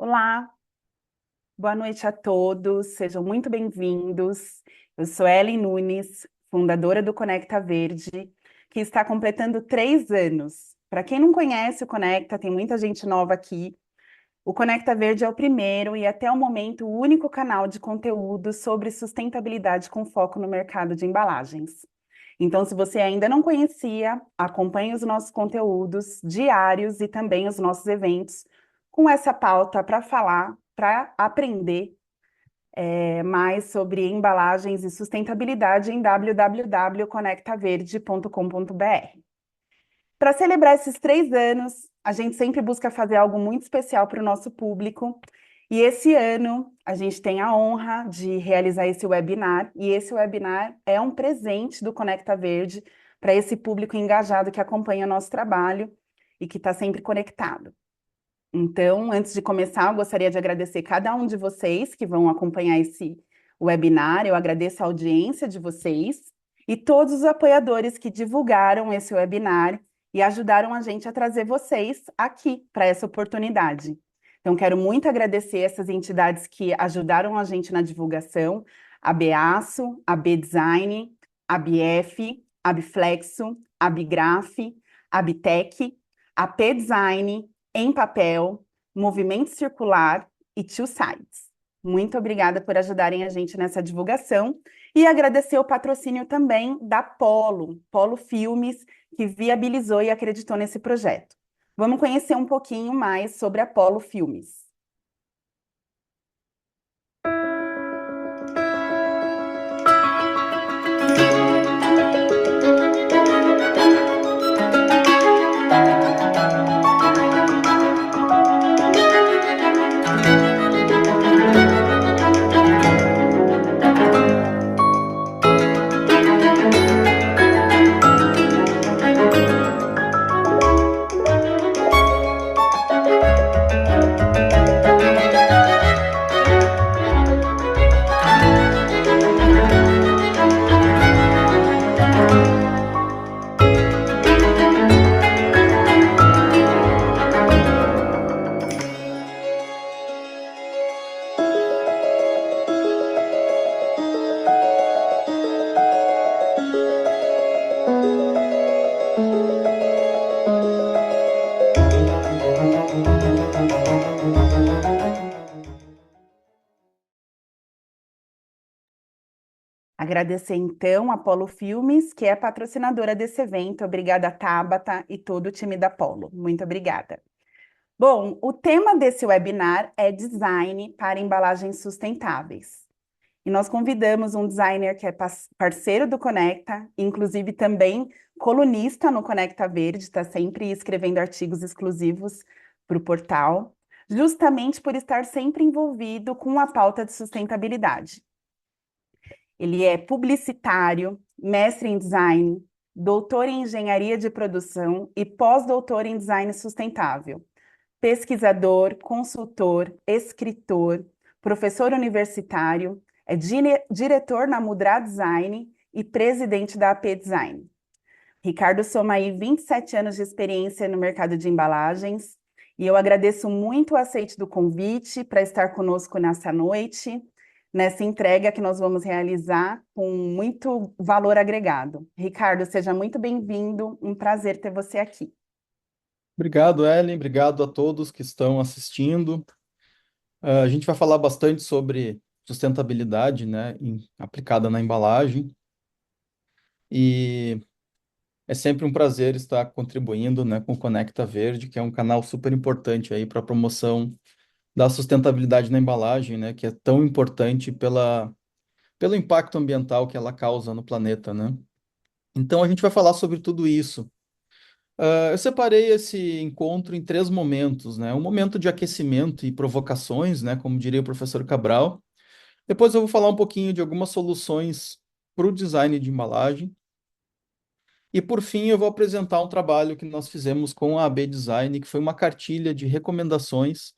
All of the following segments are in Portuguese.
Olá, boa noite a todos, sejam muito bem-vindos. Eu sou Ellen Nunes, fundadora do Conecta Verde, que está completando 3 anos. Para quem não conhece o Conecta, tem muita gente nova aqui. O Conecta Verde é o primeiro e até o momento o único canal de conteúdo sobre sustentabilidade com foco no mercado de embalagens. Então, se você ainda não conhecia, acompanhe os nossos conteúdos diários e também os nossos eventos com essa pauta para falar, para aprender mais sobre embalagens e sustentabilidade em www.conectaverde.com.br. Para celebrar esses 3 anos, a gente sempre busca fazer algo muito especial para o nosso público. E esse ano a gente tem a honra de realizar esse webinar, e esse webinar é um presente do Conecta Verde para esse público engajado que acompanha nosso trabalho e que está sempre conectado. Então, antes de começar, eu gostaria de agradecer cada um de vocês que vão acompanhar esse webinar. Eu agradeço a audiência de vocês e todos os apoiadores que divulgaram esse webinar e ajudaram a gente a trazer vocês aqui para essa oportunidade. Então, quero muito agradecer essas entidades que ajudaram a gente na divulgação: a Beaço, a B-Design, a BF, a Biflexo, a Bigraf, a Bitec, a P-Design, Em Papel, Movimento Circular e Two Sides. Muito obrigada por ajudarem a gente nessa divulgação e agradecer o patrocínio também da Polo Filmes, que viabilizou e acreditou nesse projeto. Vamos conhecer um pouquinho mais sobre a Polo Filmes. Agradecer, então, a Polo Filmes, que é patrocinadora desse evento. Obrigada, Tabata e todo o time da Polo. Muito obrigada. Bom, o tema desse webinar é design para embalagens sustentáveis. E nós convidamos um designer que é parceiro do Conecta, inclusive também colunista no Conecta Verde, está sempre escrevendo artigos exclusivos para o portal, justamente por estar sempre envolvido com a pauta de sustentabilidade. Ele é publicitário, mestre em design, doutor em engenharia de produção e pós-doutor em design sustentável, pesquisador, consultor, escritor, professor universitário, é diretor na Mudra Design e presidente da AP Design. Ricardo soma aí 27 anos de experiência no mercado de embalagens e eu agradeço muito o aceite do convite para estar conosco nessa noite, nessa entrega que nós vamos realizar com muito valor agregado. Ricardo, seja muito bem-vindo, um prazer ter você aqui. Obrigado, Ellen. Obrigado a todos que estão assistindo. A gente vai falar bastante sobre sustentabilidade, né, aplicada na embalagem. E é sempre um prazer estar contribuindo, né, com o Conecta Verde, que é um canal super importante aí para a promoção da sustentabilidade na embalagem, né, que é tão importante pelo impacto ambiental que ela causa no planeta, né? Então a gente vai falar sobre tudo isso. Eu separei esse encontro em 3 momentos, né? Um momento de aquecimento e provocações, né? Como diria o professor Cabral. Depois eu vou falar um pouquinho de algumas soluções para o design de embalagem. E por fim eu vou apresentar um trabalho que nós fizemos com a AB Design, que foi uma cartilha de recomendações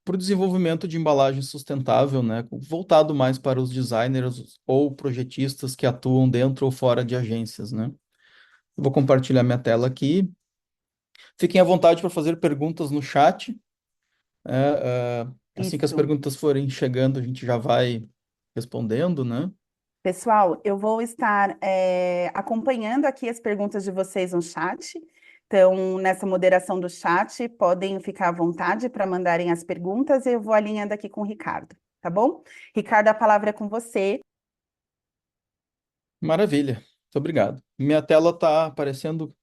para o desenvolvimento de embalagem sustentável, né? Voltado mais para os designers ou projetistas que atuam dentro ou fora de agências, né? Eu vou compartilhar minha tela aqui. Fiquem à vontade para fazer perguntas no chat. Assim que as Isso. perguntas forem chegando, a gente já vai respondendo, né? Pessoal, eu vou estar acompanhando aqui as perguntas de vocês no chat. Então, nessa moderação do chat, podem ficar à vontade para mandarem as perguntas e eu vou alinhando aqui com o Ricardo, tá bom? Ricardo, a palavra é com você. Maravilha. Muito obrigado. Minha tela está aparecendo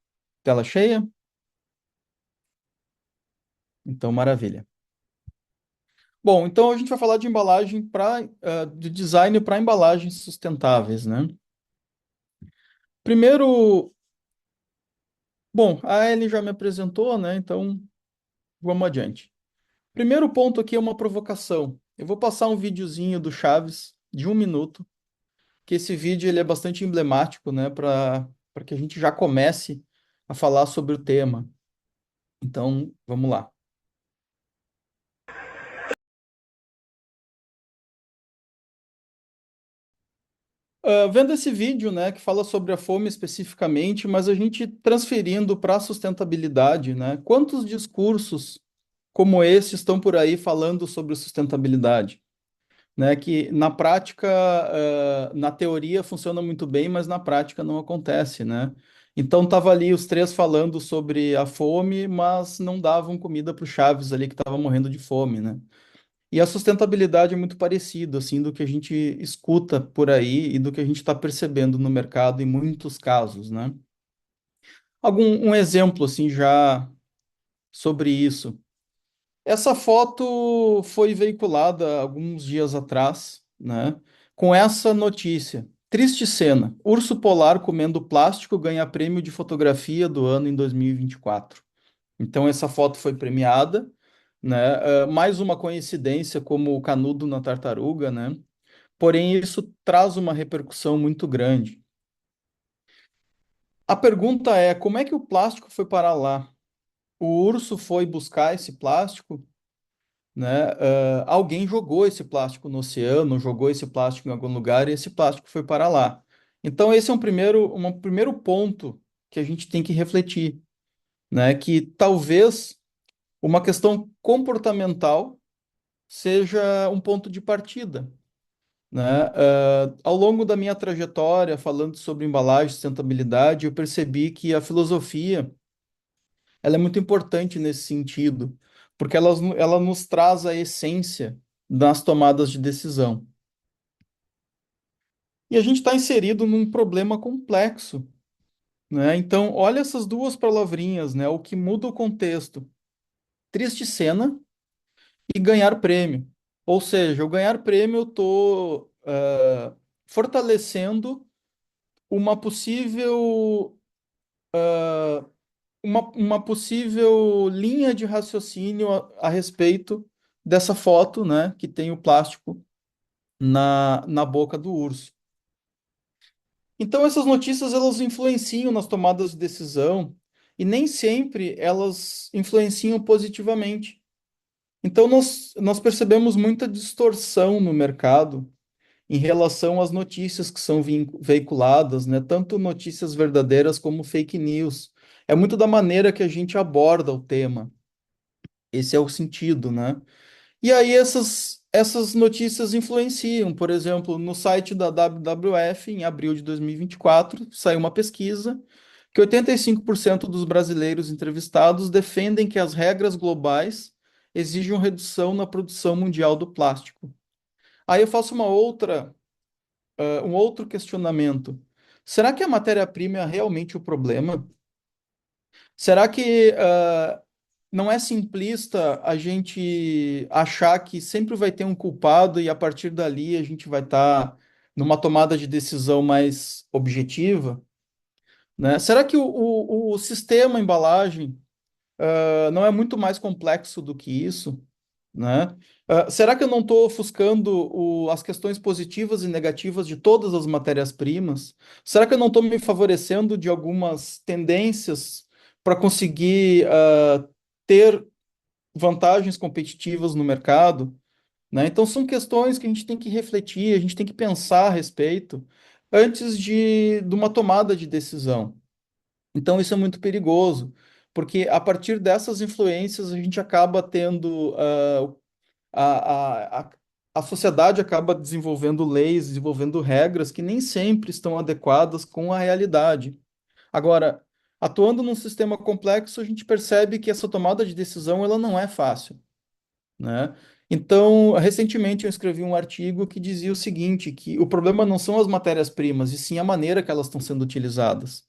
tela cheia, então maravilha. Bom, então a gente vai falar de embalagem de design para embalagens sustentáveis, né? Primeiro, bom, a Ellie já me apresentou, né? Então vamos adiante. Primeiro ponto aqui é uma provocação. Eu vou passar um videozinho do Chaves de 1 minuto, que esse vídeo ele é bastante emblemático, né? Para que a gente já comece a falar sobre o tema. Então, vamos lá. Vendo esse vídeo, né, que fala sobre a fome especificamente, mas a gente transferindo para a sustentabilidade, né? Quantos discursos como esse estão por aí falando sobre sustentabilidade, né? Que na prática, na teoria funciona muito bem, mas na prática não acontece, né? Então tava ali os três falando sobre a fome, mas não davam comida para o Chaves ali que estava morrendo de fome, né? E a sustentabilidade é muito parecido, assim, do que a gente escuta por aí e do que a gente está percebendo no mercado em muitos casos, né? Um exemplo, assim, já sobre isso. Essa foto foi veiculada alguns dias atrás, né? Com essa notícia. Triste cena. Urso polar comendo plástico ganha prêmio de fotografia do ano em 2024. Então, essa foto foi premiada, né? Mais uma coincidência como o canudo na tartaruga, né? Porém, isso traz uma repercussão muito grande. A pergunta é, como é que o plástico foi parar lá? O urso foi buscar esse plástico, né? Alguém jogou esse plástico no oceano, jogou esse plástico em algum lugar e esse plástico foi parar lá. Então, esse é um primeiro ponto que a gente tem que refletir, né? Que talvez uma questão comportamental seja um ponto de partida, né? Ao longo da minha trajetória, falando sobre embalagem e sustentabilidade, eu percebi que a filosofia ela é muito importante nesse sentido, porque ela nos traz a essência das tomadas de decisão. E a gente está inserido num problema complexo, né? Então, olha essas duas palavrinhas, né? O que muda o contexto. Triste cena e ganhar prêmio. Ou seja, o ganhar prêmio eu estou fortalecendo uma uma possível linha de raciocínio a respeito dessa foto, né, que tem o plástico na boca do urso. Então, essas notícias elas influenciam nas tomadas de decisão e nem sempre elas influenciam positivamente. Então, nós percebemos muita distorção no mercado em relação às notícias que são veiculadas, né? Tanto notícias verdadeiras como fake news. É muito da maneira que a gente aborda o tema. Esse é o sentido, né? E aí essas notícias influenciam. Por exemplo, no site da WWF, em abril de 2024, saiu uma pesquisa que 85% dos brasileiros entrevistados defendem que as regras globais exigem uma redução na produção mundial do plástico. Aí eu faço um outro questionamento. Será que a matéria-prima é realmente o problema? Será que não é simplista a gente achar que sempre vai ter um culpado e a partir dali a gente vai estar numa tomada de decisão mais objetiva, né? Será que o sistema embalagem não é muito mais complexo do que isso, né? Será que eu não estou ofuscando as questões positivas e negativas de todas as matérias-primas? Será que eu não estou me favorecendo de algumas tendências para conseguir ter vantagens competitivas no mercado, né? Então são questões que a gente tem que refletir, a gente tem que pensar a respeito antes de uma tomada de decisão. Então isso é muito perigoso, porque a partir dessas influências a gente acaba tendo a, a, a sociedade acaba desenvolvendo leis, desenvolvendo regras que nem sempre estão adequadas com a realidade. Agora, atuando num sistema complexo, a gente percebe que essa tomada de decisão ela não é fácil, né? Então, recentemente eu escrevi um artigo que dizia o seguinte, que o problema não são as matérias-primas, e sim a maneira que elas estão sendo utilizadas.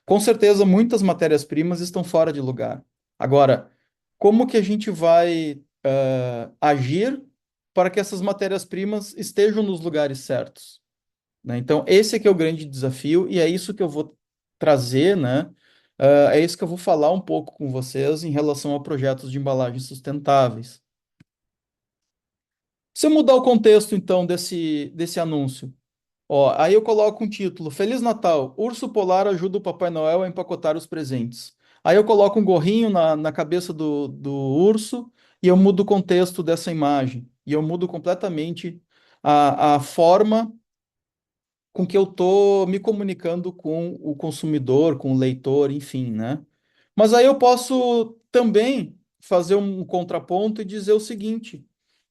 Com certeza, muitas matérias-primas estão fora de lugar. Agora, como que a gente vai agir para que essas matérias-primas estejam nos lugares certos, né? Então, esse é que é o grande desafio, e é isso que eu vou trazer, né? É isso que eu vou falar um pouco com vocês em relação a projetos de embalagens sustentáveis. Se eu mudar o contexto, então, desse anúncio, ó, aí eu coloco um título: Feliz Natal, Urso Polar ajuda o Papai Noel a empacotar os presentes. Aí eu coloco um gorrinho na cabeça do urso e eu mudo o contexto dessa imagem. E eu mudo completamente a forma com que eu estou me comunicando com o consumidor, com o leitor, enfim, né? Mas aí eu posso também fazer um contraponto e dizer o seguinte,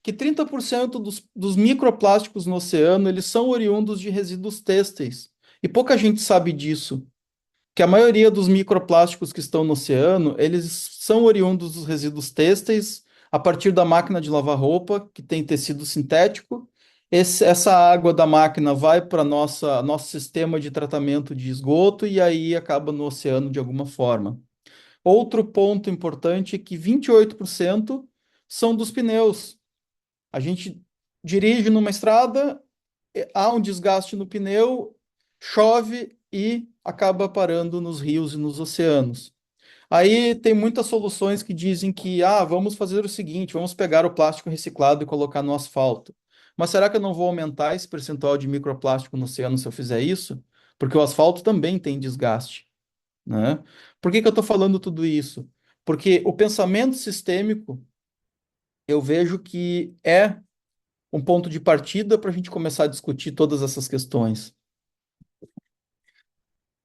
que 30% dos microplásticos no oceano, eles são oriundos de resíduos têxteis. E pouca gente sabe disso, que a maioria dos microplásticos que estão no oceano, eles são oriundos dos resíduos têxteis a partir da máquina de lavar roupa, que tem tecido sintético. Essa água da máquina vai para nosso sistema de tratamento de esgoto e aí acaba no oceano de alguma forma. Outro ponto importante é que 28% são dos pneus. A gente dirige numa estrada, há um desgaste no pneu, chove e acaba parando nos rios e nos oceanos. Aí tem muitas soluções que dizem que, vamos fazer o seguinte, vamos pegar o plástico reciclado e colocar no asfalto. Mas será que eu não vou aumentar esse percentual de microplástico no oceano se eu fizer isso? Porque o asfalto também tem desgaste, né? Por que que eu estou falando tudo isso? Porque o pensamento sistêmico, eu vejo que é um ponto de partida para a gente começar a discutir todas essas questões.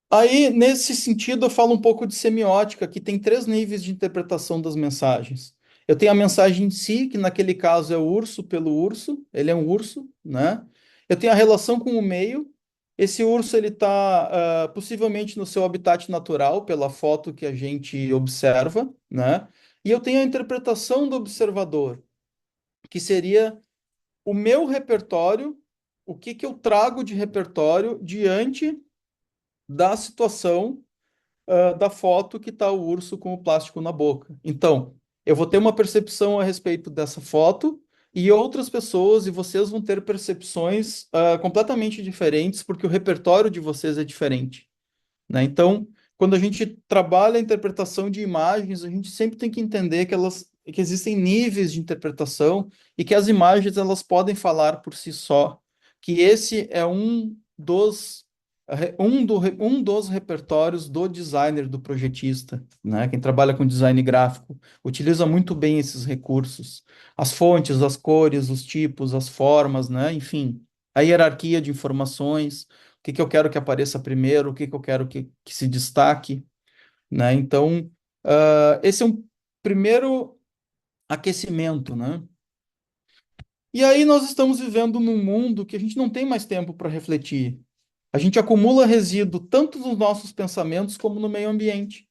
Aí, nesse sentido, eu falo um pouco de semiótica, que tem três níveis de interpretação das mensagens. Eu tenho a mensagem em si, que naquele caso é o urso pelo urso, ele é um urso, né? Eu tenho a relação com o meio. Esse urso ele está possivelmente no seu habitat natural, pela foto que a gente observa, né? E eu tenho a interpretação do observador, que seria o meu repertório, o que que eu trago de repertório diante da situação da foto que está o urso com o plástico na boca. Então, eu vou ter uma percepção a respeito dessa foto e outras pessoas e vocês vão ter percepções completamente diferentes porque o repertório de vocês é diferente, né? Então, quando a gente trabalha a interpretação de imagens, a gente sempre tem que entender que existem níveis de interpretação e que as imagens elas podem falar por si só, que esse é um dos repertórios do designer, do projetista, né? Quem trabalha com design gráfico utiliza muito bem esses recursos, as fontes, as cores, os tipos, as formas, né? Enfim, a hierarquia de informações, o que que eu quero que apareça primeiro, o que que eu quero que se destaque, né? Então, esse é um primeiro aquecimento, né? E aí nós estamos vivendo num mundo que a gente não tem mais tempo para refletir. A gente acumula resíduo tanto nos nossos pensamentos como no meio ambiente.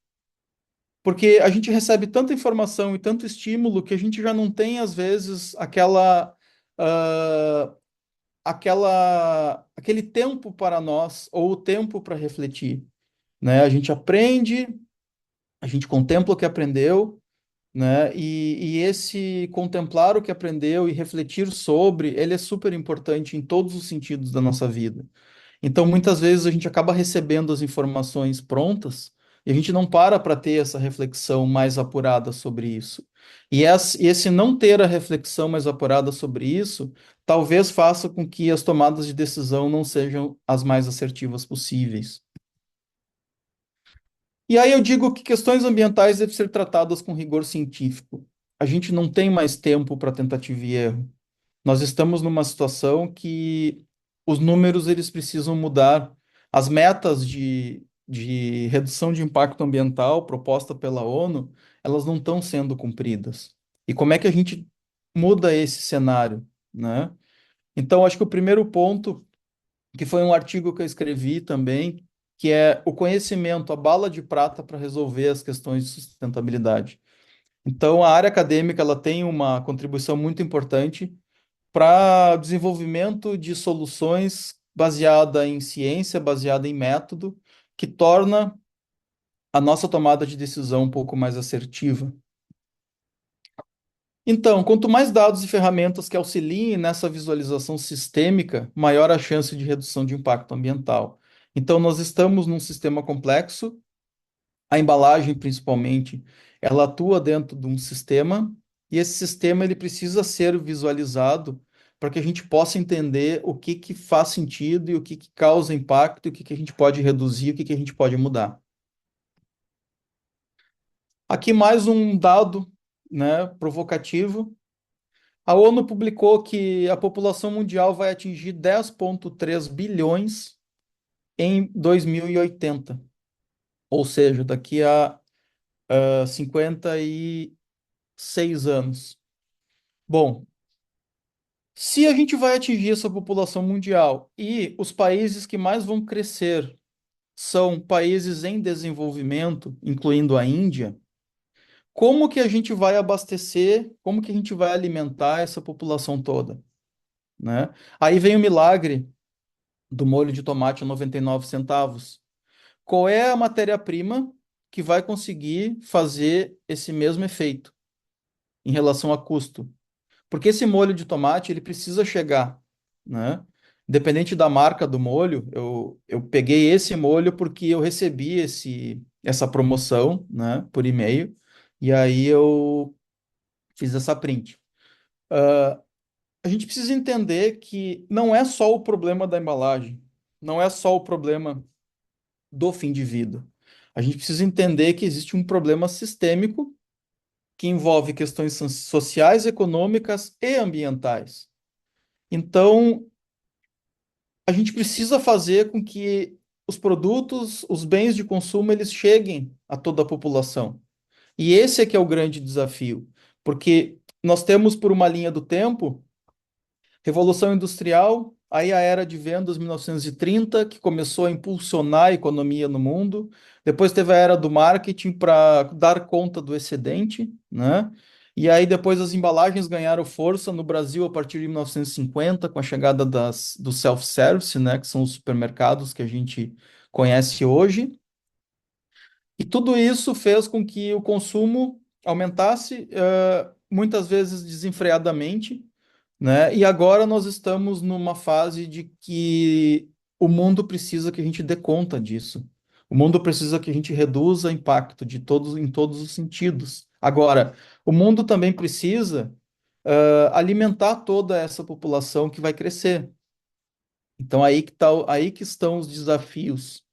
Porque a gente recebe tanta informação e tanto estímulo que a gente já não tem, às vezes, ah, aquele tempo para nós, ou o tempo para refletir, né? A gente aprende, a gente contempla o que aprendeu, né? E esse contemplar o que aprendeu e refletir sobre, ele é super importante em todos os sentidos da nossa vida. Então, muitas vezes a gente acaba recebendo as informações prontas e a gente não para ter essa reflexão mais apurada sobre isso. E esse não ter a reflexão mais apurada sobre isso, talvez faça com que as tomadas de decisão não sejam as mais assertivas possíveis. E aí eu digo que questões ambientais devem ser tratadas com rigor científico. A gente não tem mais tempo para tentativa e erro. Nós estamos numa situação que os números eles precisam mudar. As metas de redução de impacto ambiental proposta pela ONU, elas não estão sendo cumpridas. E como é que a gente muda esse cenário, né? Então, acho que o primeiro ponto, que foi um artigo que eu escrevi também, que é o conhecimento, a bala de prata para resolver as questões de sustentabilidade. Então, a área acadêmica ela tem uma contribuição muito importante para o desenvolvimento de soluções baseada em ciência, baseada em método, que torna a nossa tomada de decisão um pouco mais assertiva. Então, quanto mais dados e ferramentas que auxiliem nessa visualização sistêmica, maior a chance de redução de impacto ambiental. Então, nós estamos num sistema complexo, a embalagem, principalmente, ela atua dentro de um sistema, e esse sistema ele precisa ser visualizado para que a gente possa entender o que que faz sentido e o que que causa impacto, e o que que a gente pode reduzir, o que que a gente pode mudar. Aqui mais um dado, né, provocativo. A ONU publicou que a população mundial vai atingir 10,3 bilhões em 2080, ou seja, daqui a 56 anos. Bom, se a gente vai atingir essa população mundial e os países que mais vão crescer são países em desenvolvimento, incluindo a Índia, como que a gente vai abastecer, como que a gente vai alimentar essa população toda, né? Aí vem o milagre do molho de tomate a 99 centavos. Qual é a matéria-prima que vai conseguir fazer esse mesmo efeito em relação a custo? Porque esse molho de tomate, ele precisa chegar, né? Independente da marca do molho, eu peguei esse molho porque eu recebi essa promoção, né, por e-mail, e aí eu fiz essa print. A gente precisa entender que não é só o problema da embalagem, não é só o problema do fim de vida. A gente precisa entender que existe um problema sistêmico que envolve questões sociais, econômicas e ambientais. Então, a gente precisa fazer com que os produtos, os bens de consumo, eles cheguem a toda a população. E esse é que é o grande desafio, porque nós temos por uma linha do tempo Revolução Industrial, aí a era de vendas 1930, que começou a impulsionar a economia no mundo. Depois teve a era do marketing para dar conta do excedente, né? E aí depois as embalagens ganharam força no Brasil a partir de 1950, com a chegada do self-service, né? Que são os supermercados que a gente conhece hoje. E tudo isso fez com que o consumo aumentasse, muitas vezes desenfreadamente, né? E agora nós estamos numa fase de que o mundo precisa que a gente dê conta disso. O mundo precisa que a gente reduza o impacto de todos em todos os sentidos. Agora, o mundo também precisa alimentar toda essa população que vai crescer. Então aí que estão os desafios.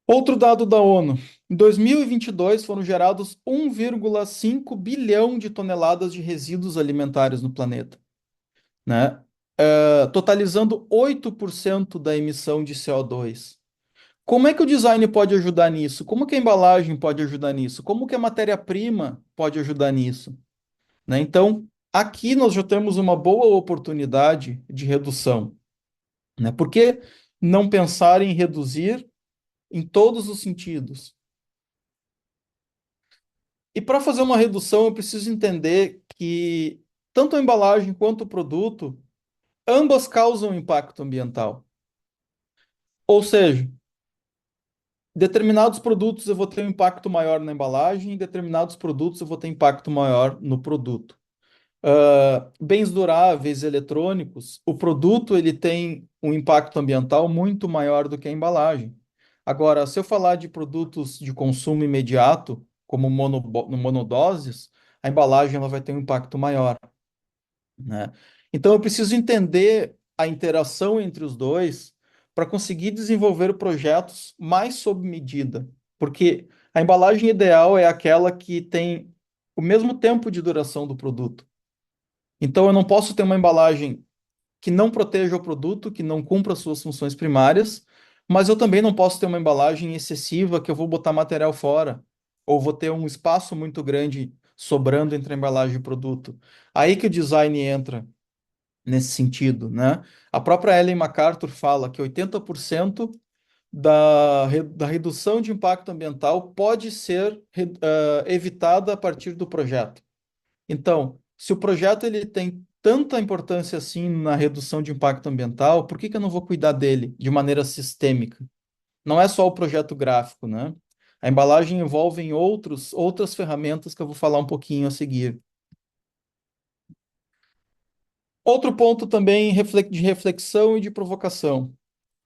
Outro dado da ONU. Em 2022 foram gerados 1,5 bilhão de toneladas de resíduos alimentares no planeta, né? Totalizando 8% da emissão de CO2. Como é que o design pode ajudar nisso? Como que a embalagem pode ajudar nisso? Como que a matéria-prima pode ajudar nisso? Né? Então, aqui nós já temos uma boa oportunidade de redução, né? Por que não pensar em reduzir em todos os sentidos? E para fazer uma redução, eu preciso entender que tanto a embalagem quanto o produto, ambas causam impacto ambiental. Ou seja, determinados produtos eu vou ter um impacto maior na embalagem, e determinados produtos eu vou ter impacto maior no produto. Bens duráveis, eletrônicos, o produto ele tem um impacto ambiental muito maior do que a embalagem. Agora, se eu falar de produtos de consumo imediato, como monodoses, a embalagem ela vai ter um impacto maior, né? Então, eu preciso entender a interação entre os dois para conseguir desenvolver projetos mais sob medida, porque a embalagem ideal é aquela que tem o mesmo tempo de duração do produto. Então, eu não posso ter uma embalagem que não proteja o produto, que não cumpra suas funções primárias, mas eu também não posso ter uma embalagem excessiva que eu vou botar material fora, ou vou ter um espaço muito grande sobrando entre a embalagem e o produto. Aí que o design entra nesse sentido, né? A própria Ellen MacArthur fala que 80% da redução de impacto ambiental pode ser evitada a partir do projeto. Então, se o projeto ele tem tanta importância assim na redução de impacto ambiental, por que que eu não vou cuidar dele de maneira sistêmica? Não é só o projeto gráfico, né? A embalagem envolve em outras ferramentas que eu vou falar um pouquinho a seguir. Outro ponto também de reflexão e de provocação,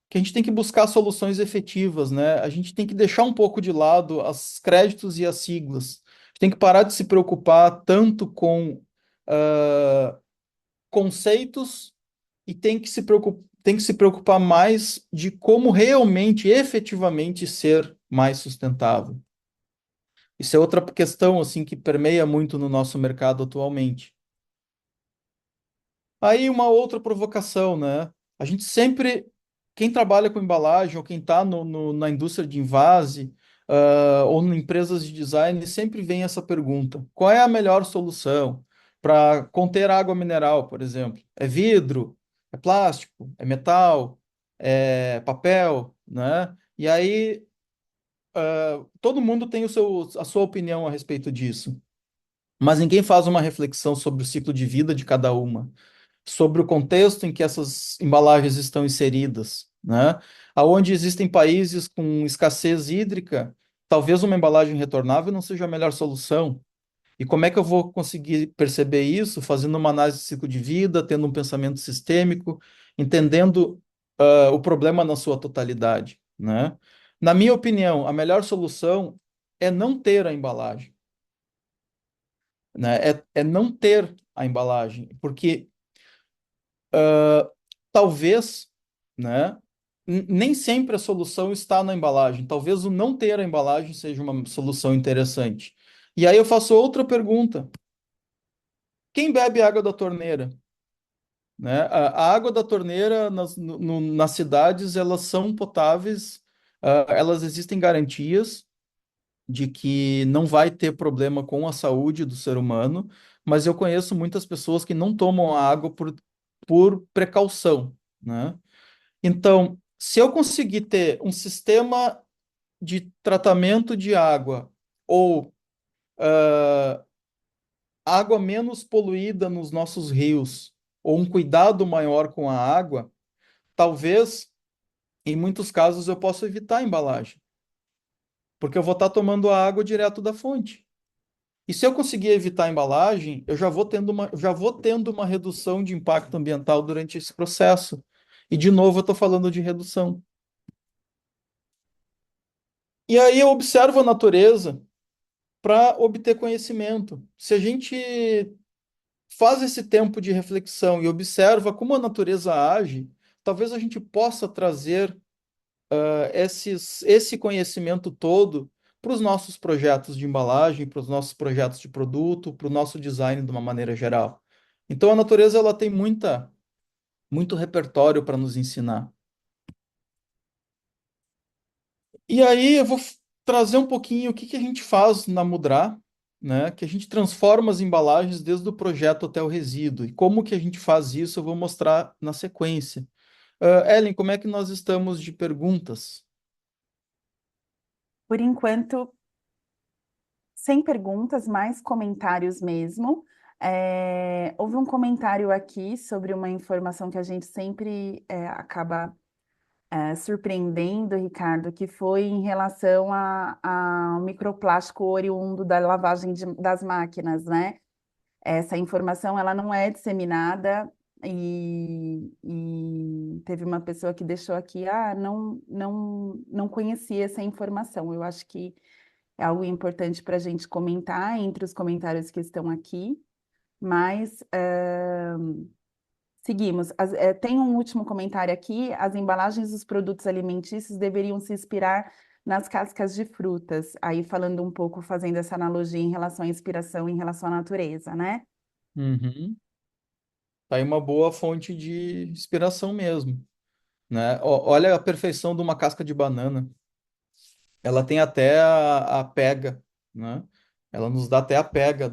que a gente tem que buscar soluções efetivas, né? A gente tem que deixar um pouco de lado os créditos e as siglas. A gente tem que parar de se preocupar tanto com ah, conceitos e tem que se preocupar mais de como realmente, efetivamente ser mais sustentável. Isso é outra questão assim que permeia muito no nosso mercado atualmente. Aí uma outra provocação, né? A gente sempre, quem trabalha com embalagem ou quem está na indústria de envase, ou em empresas de design, sempre vem essa pergunta: qual é a melhor solução para conter água mineral, por exemplo? É vidro? É plástico? É metal? É papel? Né? E aí, todo mundo tem a sua opinião a respeito disso, mas ninguém faz uma reflexão sobre o ciclo de vida de cada uma, sobre o contexto em que essas embalagens estão inseridas, né? Aonde existem países com escassez hídrica, talvez uma embalagem retornável não seja a melhor solução. E como é que eu vou conseguir perceber isso? Fazendo uma análise de ciclo de vida, tendo um pensamento sistêmico, entendendo, o problema na sua totalidade, né? Na minha opinião, a melhor solução é não ter a embalagem, né? É não ter a embalagem, porque talvez, né? Nem sempre a solução está na embalagem. Talvez o não ter a embalagem seja uma solução interessante. E aí eu faço outra pergunta: quem bebe água da torneira? Né? A água da torneira nas cidades elas são potáveis, elas existem garantias de que não vai ter problema com a saúde do ser humano, mas eu conheço muitas pessoas que não tomam a água por precaução, né? Então, se eu conseguir ter um sistema de tratamento de água ou água menos poluída nos nossos rios, ou um cuidado maior com a água, talvez, em muitos casos, eu possa evitar a embalagem, porque eu vou estar tomando a água direto da fonte. E se eu conseguir evitar a embalagem, eu já vou tendo uma redução de impacto ambiental durante esse processo. E, de novo, eu estou falando de redução. E aí eu observo a natureza para obter conhecimento. Se a gente faz esse tempo de reflexão e observa como a natureza age, talvez a gente possa trazer esse conhecimento todo para os nossos projetos de embalagem, para os nossos projetos de produto, para o nosso design de uma maneira geral. Então a natureza ela tem muito repertório para nos ensinar. E aí eu vou trazer um pouquinho o que que a gente faz na Mudra, né? Que a gente transforma as embalagens desde o projeto até o resíduo. E como que a gente faz isso, eu vou mostrar na sequência. Ellen, como é que nós estamos de perguntas? Por enquanto, sem perguntas, mais comentários mesmo. Houve um comentário aqui sobre uma informação que a gente sempre acaba surpreendendo, Ricardo, que foi em relação ao microplástico oriundo da lavagem das máquinas, né? Essa informação ela não é disseminada e teve uma pessoa que deixou aqui, não conhecia essa informação. Eu acho que é algo importante para a gente comentar entre os comentários que estão aqui, mas seguimos. Tem um último comentário aqui: as embalagens dos produtos alimentícios deveriam se inspirar nas cascas de frutas. Aí falando um pouco, fazendo essa analogia em relação à inspiração, em relação à natureza, né? Uhum. Tá aí uma boa fonte de inspiração mesmo, né? Olha a perfeição de uma casca de banana. Ela tem até a pega, né? Ela nos dá até a pega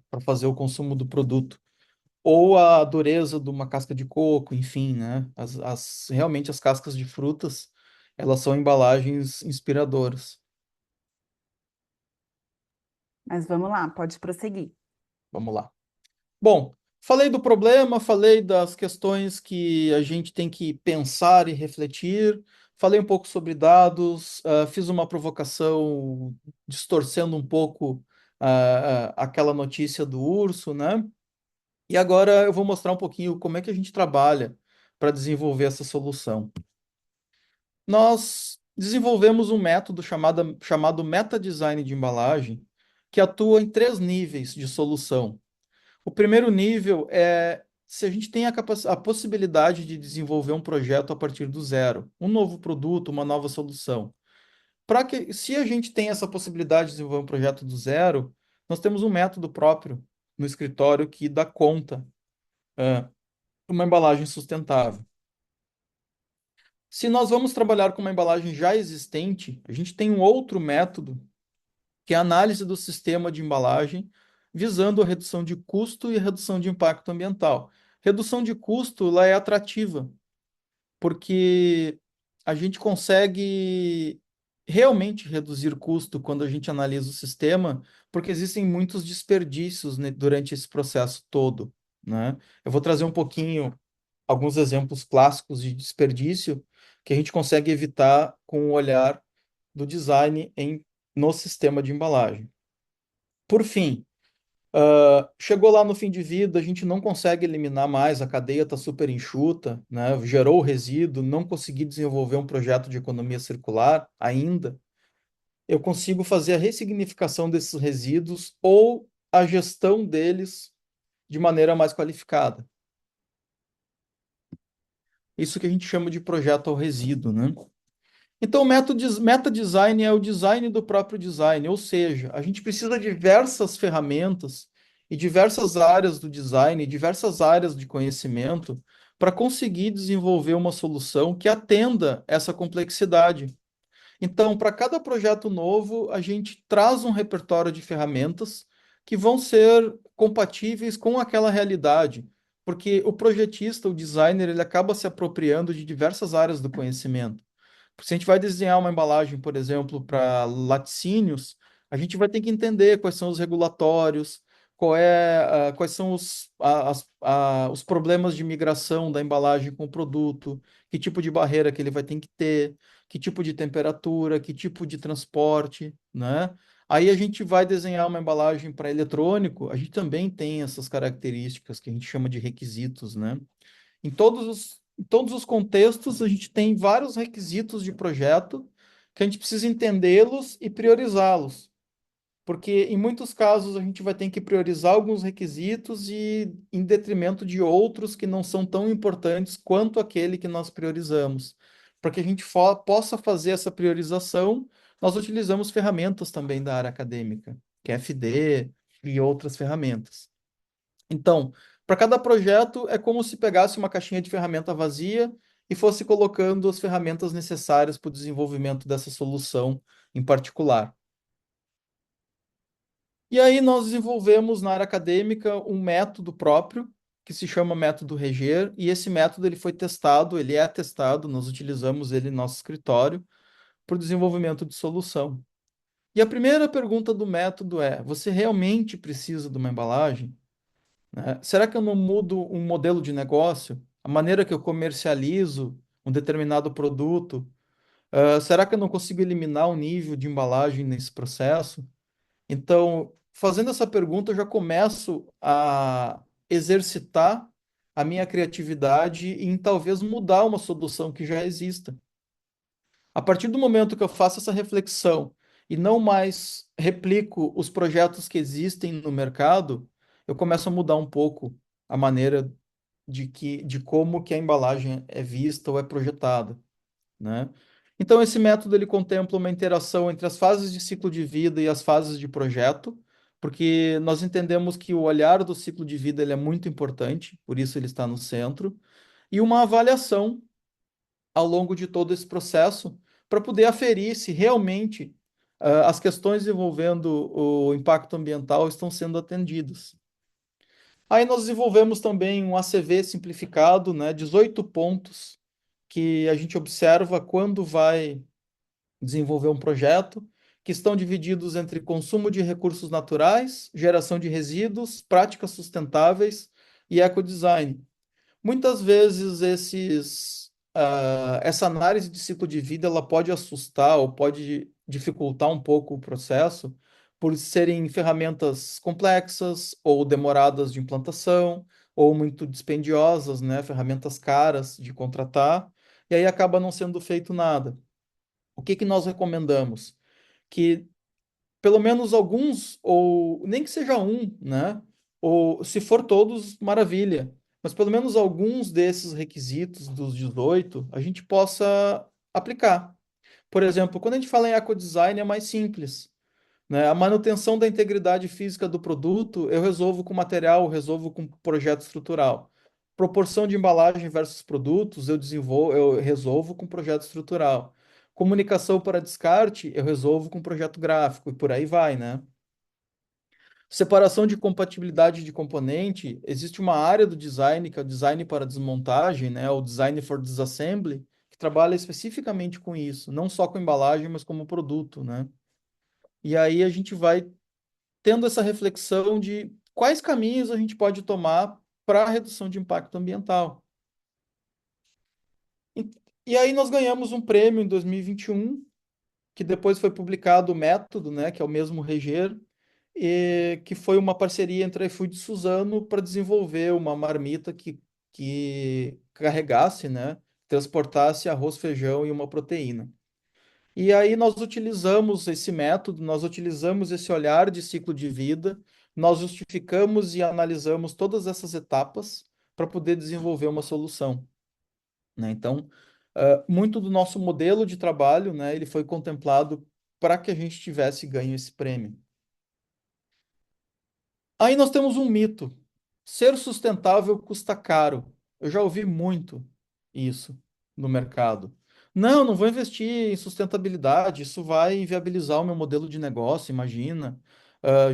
para fazer o consumo do produto. Ou a dureza de uma casca de coco, enfim, né? Realmente as cascas de frutas, elas são embalagens inspiradoras. Mas vamos lá, pode prosseguir. Vamos lá. Bom, falei do problema, falei das questões que a gente tem que pensar e refletir, falei um pouco sobre dados, fiz uma provocação distorcendo um pouco aquela notícia do urso, né? E agora eu vou mostrar um pouquinho como é que a gente trabalha para desenvolver essa solução. Nós desenvolvemos um método chamado meta design de embalagem, que atua em três níveis de solução. O primeiro nível é se a gente tem a possibilidade de desenvolver um projeto a partir do zero, um novo produto, uma nova solução. Se a gente tem essa possibilidade de desenvolver um projeto do zero, nós temos um método próprio no escritório que dá conta, de uma embalagem sustentável. Se nós vamos trabalhar com uma embalagem já existente, a gente tem um outro método, que é a análise do sistema de embalagem, visando a redução de custo e a redução de impacto ambiental. Redução de custo, ela é atrativa, porque a gente consegue realmente reduzir custo quando a gente analisa o sistema, porque existem muitos desperdícios, né, durante esse processo todo, né? Eu vou trazer um pouquinho alguns exemplos clássicos de desperdício que a gente consegue evitar com o olhar do design no sistema de embalagem. Por fim, chegou lá no fim de vida, a gente não consegue eliminar mais, a cadeia está super enxuta, né? Gerou resíduo, não consegui desenvolver um projeto de economia circular ainda. Eu consigo fazer a ressignificação desses resíduos ou a gestão deles de maneira mais qualificada. Isso que a gente chama de projeto ao resíduo, né? Então, o meta design é o design do próprio design, ou seja, a gente precisa de diversas ferramentas e diversas áreas do design, diversas áreas de conhecimento para conseguir desenvolver uma solução que atenda essa complexidade. Então, para cada projeto novo, a gente traz um repertório de ferramentas que vão ser compatíveis com aquela realidade, porque o projetista, o designer, ele acaba se apropriando de diversas áreas do conhecimento. Se a gente vai desenhar uma embalagem, por exemplo, para laticínios, a gente vai ter que entender quais são os regulatórios, quais são os problemas de migração da embalagem com o produto, que tipo de barreira que ele vai ter que ter, que tipo de temperatura, que tipo de transporte, né? Aí a gente vai desenhar uma embalagem para eletrônico, a gente também tem essas características que a gente chama de requisitos, né? Em todos os contextos, a gente tem vários requisitos de projeto que a gente precisa entendê-los e priorizá-los. Porque em muitos casos a gente vai ter que priorizar alguns requisitos e em detrimento de outros que não são tão importantes quanto aquele que nós priorizamos. Para que a gente possa fazer essa priorização, nós utilizamos ferramentas também da área acadêmica, que é FD e outras ferramentas. Então, para cada projeto é como se pegasse uma caixinha de ferramenta vazia e fosse colocando as ferramentas necessárias para o desenvolvimento dessa solução em particular. E aí nós desenvolvemos na área acadêmica um método próprio que se chama método Reger, e esse método ele é testado, nós utilizamos ele no nosso escritório para o desenvolvimento de solução. E a primeira pergunta do método é: você realmente precisa de uma embalagem? Né? Será que eu não mudo um modelo de negócio? A maneira que eu comercializo um determinado produto? Será que eu não consigo eliminar o nível de embalagem nesse processo? Então, fazendo essa pergunta, eu já começo a exercitar a minha criatividade em talvez mudar uma solução que já exista. A partir do momento que eu faço essa reflexão e não mais replico os projetos que existem no mercado, eu começo a mudar um pouco a maneira de como que a embalagem é vista ou é projetada, né? Então, esse método ele contempla uma interação entre as fases de ciclo de vida e as fases de projeto, porque nós entendemos que o olhar do ciclo de vida ele é muito importante, por isso ele está no centro, e uma avaliação ao longo de todo esse processo para poder aferir se realmente as questões envolvendo o impacto ambiental estão sendo atendidas. Aí nós desenvolvemos também um ACV simplificado, né, 18 pontos que a gente observa quando vai desenvolver um projeto, que estão divididos entre consumo de recursos naturais, geração de resíduos, práticas sustentáveis e ecodesign. Muitas vezes essa análise de ciclo de vida ela pode assustar ou pode dificultar um pouco o processo por serem ferramentas complexas ou demoradas de implantação ou muito dispendiosas, né? Ferramentas caras de contratar, e aí acaba não sendo feito nada. O que que nós recomendamos? Que pelo menos alguns, ou nem que seja um, né? Ou se for todos, maravilha. Mas pelo menos alguns desses requisitos dos 18 a gente possa aplicar. Por exemplo, quando a gente fala em ecodesign é mais simples, né? A manutenção da integridade física do produto eu resolvo com material, eu resolvo com projeto estrutural. Proporção de embalagem versus produtos eu resolvo com projeto estrutural. Comunicação para descarte eu resolvo com projeto gráfico e por aí vai, né? Separação de compatibilidade de componente, existe uma área do design, que é o design para desmontagem, né? O design for disassembly, que trabalha especificamente com isso, não só com embalagem, mas como produto, né? E aí a gente vai tendo essa reflexão de quais caminhos a gente pode tomar para a redução de impacto ambiental. E, e aí nós ganhamos um prêmio em 2021, que depois foi publicado o método, né, que é o mesmo Reger, e que foi uma parceria entre a iFood e Suzano para desenvolver uma marmita que carregasse, né, transportasse arroz, feijão e uma proteína. E aí nós utilizamos esse método, nós utilizamos esse olhar de ciclo de vida, nós justificamos e analisamos todas essas etapas para poder desenvolver uma solução, né? Então, muito do nosso modelo de trabalho, né, ele foi contemplado para que a gente tivesse ganho esse prêmio. Aí nós temos um mito. Ser sustentável custa caro. Eu já ouvi muito isso no mercado. Não, não vou investir em sustentabilidade, isso vai inviabilizar o meu modelo de negócio, imagina.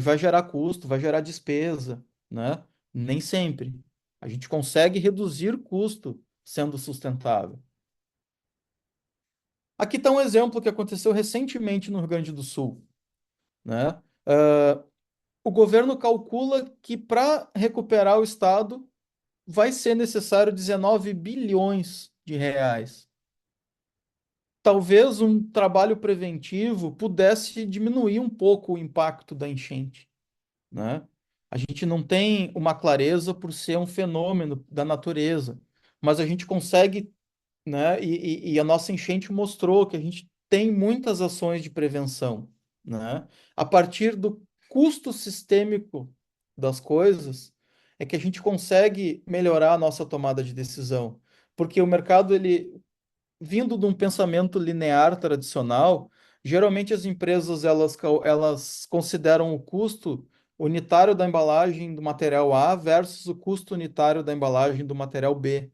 Vai gerar custo, vai gerar despesa, né? Nem sempre. A gente consegue reduzir custo sendo sustentável. Aqui está um exemplo que aconteceu recentemente no Rio Grande do Sul, né? O governo calcula que para recuperar o estado vai ser necessário 19 bilhões de reais. Talvez um trabalho preventivo pudesse diminuir um pouco o impacto da enchente, né? A gente não tem uma clareza por ser um fenômeno da natureza, mas a gente consegue, né? E a nossa enchente mostrou que a gente tem muitas ações de prevenção, né? A partir do custo sistêmico das coisas, é que a gente consegue melhorar a nossa tomada de decisão, porque o mercado, ele, vindo de um pensamento linear tradicional, geralmente as empresas elas consideram o custo unitário da embalagem do material A versus o custo unitário da embalagem do material B.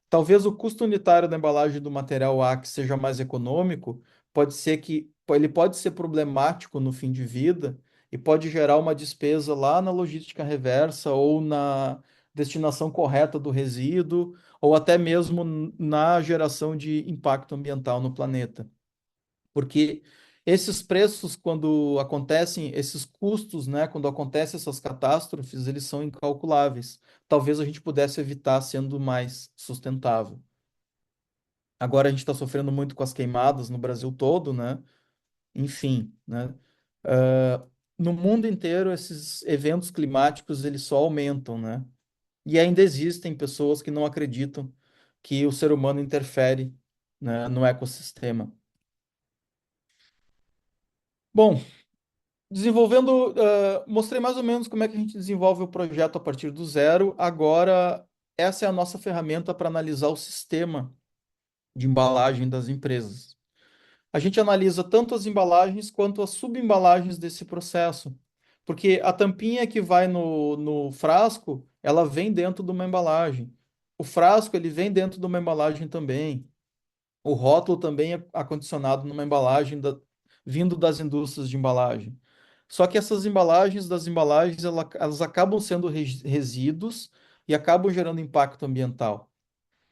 Talvez o custo unitário da embalagem do material A, que seja mais econômico, pode ser que ele pode ser problemático no fim de vida e pode gerar uma despesa lá na logística reversa ou na destinação correta do resíduo, ou até mesmo na geração de impacto ambiental no planeta. Porque esses preços, quando acontecem, esses custos, né, quando acontecem essas catástrofes, eles são incalculáveis. Talvez a gente pudesse evitar sendo mais sustentável. Agora a gente está sofrendo muito com as queimadas no Brasil todo, né? Enfim, né? Ah, no mundo inteiro, esses eventos climáticos, eles só aumentam, né? E ainda existem pessoas que não acreditam que o ser humano interfere, né, no ecossistema. Bom, mostrei mais ou menos como é que a gente desenvolve o projeto a partir do zero. Agora, essa é a nossa ferramenta para analisar o sistema de embalagem das empresas. A gente analisa tanto as embalagens quanto as subembalagens desse processo, porque a tampinha que vai no frasco, ela vem dentro de uma embalagem. O frasco, ele vem dentro de uma embalagem também. O rótulo também é acondicionado numa embalagem vindo das indústrias de embalagem. Só que essas embalagens das embalagens, elas acabam sendo resíduos e acabam gerando impacto ambiental.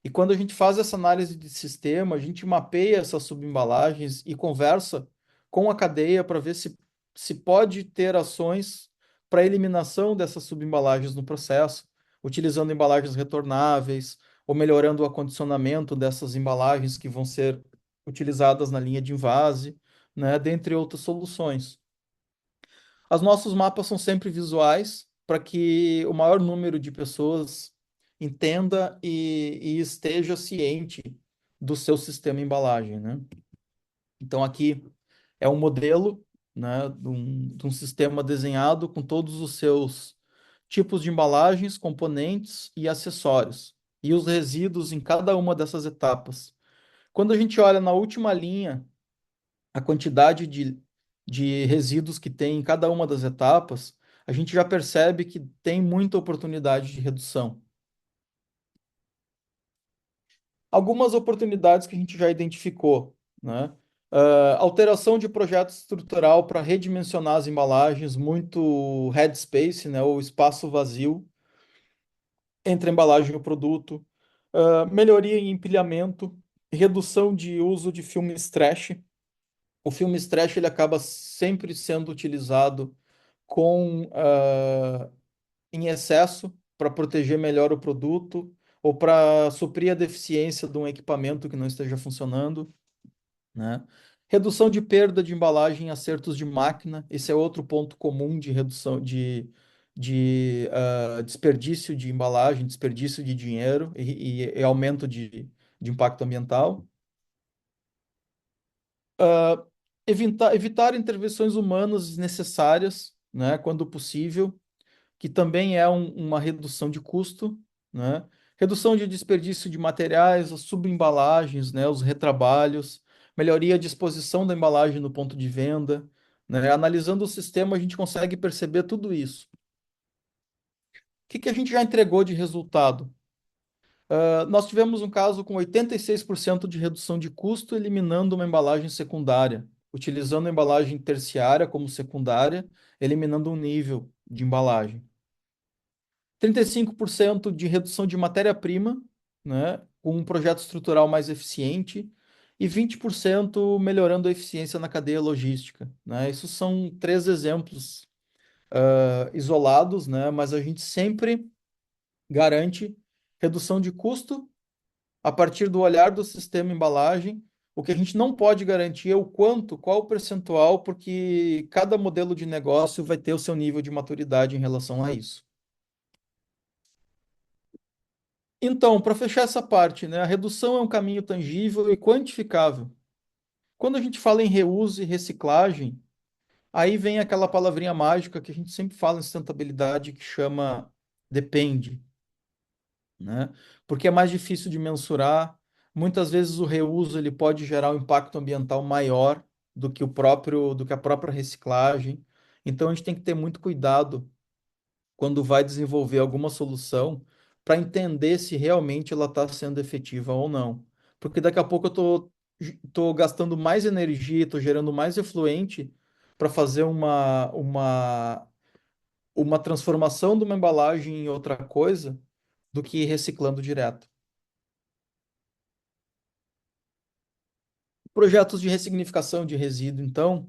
E quando a gente faz essa análise de sistema, a gente mapeia essas subembalagens e conversa com a cadeia para ver se pode ter ações para eliminação dessas subembalagens no processo, utilizando embalagens retornáveis ou melhorando o acondicionamento dessas embalagens que vão ser utilizadas na linha de invase, né, dentre outras soluções. Os nossos mapas são sempre visuais para que o maior número de pessoas entenda e esteja ciente do seu sistema embalagem, né? Então aqui é um modelo, né, de um sistema desenhado com todos os seus tipos de embalagens, componentes e acessórios, e os resíduos em cada uma dessas etapas. Quando a gente olha na última linha, a quantidade de resíduos que tem em cada uma das etapas, a gente já percebe que tem muita oportunidade de redução. Algumas oportunidades que a gente já identificou, né? Alteração de projeto estrutural para redimensionar as embalagens, muito headspace, né, ou espaço vazio entre a embalagem e o produto. Melhoria em empilhamento, redução de uso de filme stretch. O filme stretch ele acaba sempre sendo utilizado em excesso para proteger melhor o produto ou para suprir a deficiência de um equipamento que não esteja funcionando, né? Redução de perda de embalagem em acertos de máquina, esse é outro ponto comum de redução de desperdício de embalagem, desperdício de dinheiro e aumento de impacto ambiental. Evitar intervenções humanas desnecessárias, né, quando possível, que também é uma redução de custo, né? Redução de desperdício de materiais, as subembalagens, né, os retrabalhos, melhoria de exposição da embalagem no ponto de venda, né? Analisando o sistema, a gente consegue perceber tudo isso. O que que a gente já entregou de resultado? Nós tivemos um caso com 86% de redução de custo, eliminando uma embalagem secundária, utilizando a embalagem terciária como secundária, eliminando um nível de embalagem. 35% de redução de matéria-prima, né, com um projeto estrutural mais eficiente, e 20% melhorando a eficiência na cadeia logística, né? Isso são três exemplos isolados, né, mas a gente sempre garante redução de custo a partir do olhar do sistema embalagem. O que a gente não pode garantir é o quanto, qual o percentual, porque cada modelo de negócio vai ter o seu nível de maturidade em relação a isso. Então, para fechar essa parte, né, a redução é um caminho tangível e quantificável. Quando a gente fala em reuso e reciclagem, aí vem aquela palavrinha mágica que a gente sempre fala em sustentabilidade que chama depende, né? Porque é mais difícil de mensurar. Muitas vezes o reuso ele pode gerar um impacto ambiental maior do que a própria reciclagem. Então a gente tem que ter muito cuidado quando vai desenvolver alguma solução para entender se realmente ela está sendo efetiva ou não. Porque daqui a pouco eu tô gastando mais energia, estou gerando mais efluente para fazer uma transformação de uma embalagem em outra coisa do que reciclando direto. Projetos de ressignificação de resíduo, então,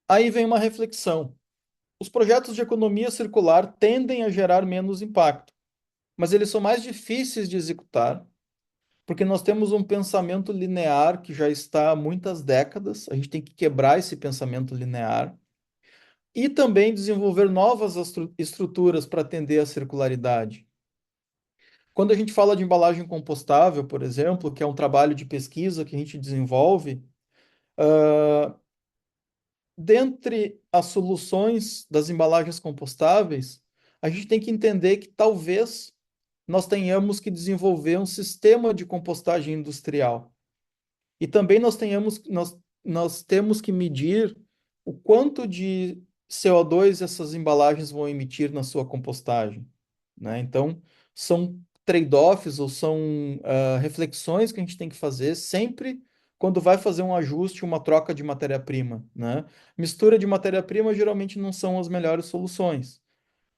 aí vem uma reflexão. Os projetos de economia circular tendem a gerar menos impacto, mas eles são mais difíceis de executar porque nós temos um pensamento linear que já está há muitas décadas, a gente tem que quebrar esse pensamento linear e também desenvolver novas estruturas para atender à circularidade. Quando a gente fala de embalagem compostável, por exemplo, que é um trabalho de pesquisa que a gente desenvolve, dentre as soluções das embalagens compostáveis, a gente tem que entender que talvez nós tenhamos que desenvolver um sistema de compostagem industrial. E também nós temos que medir o quanto de CO2 essas embalagens vão emitir na sua compostagem, né? Então, são trade-offs ou são reflexões que a gente tem que fazer sempre quando vai fazer um ajuste, uma troca de matéria-prima, né? Mistura de matéria-prima geralmente não são as melhores soluções,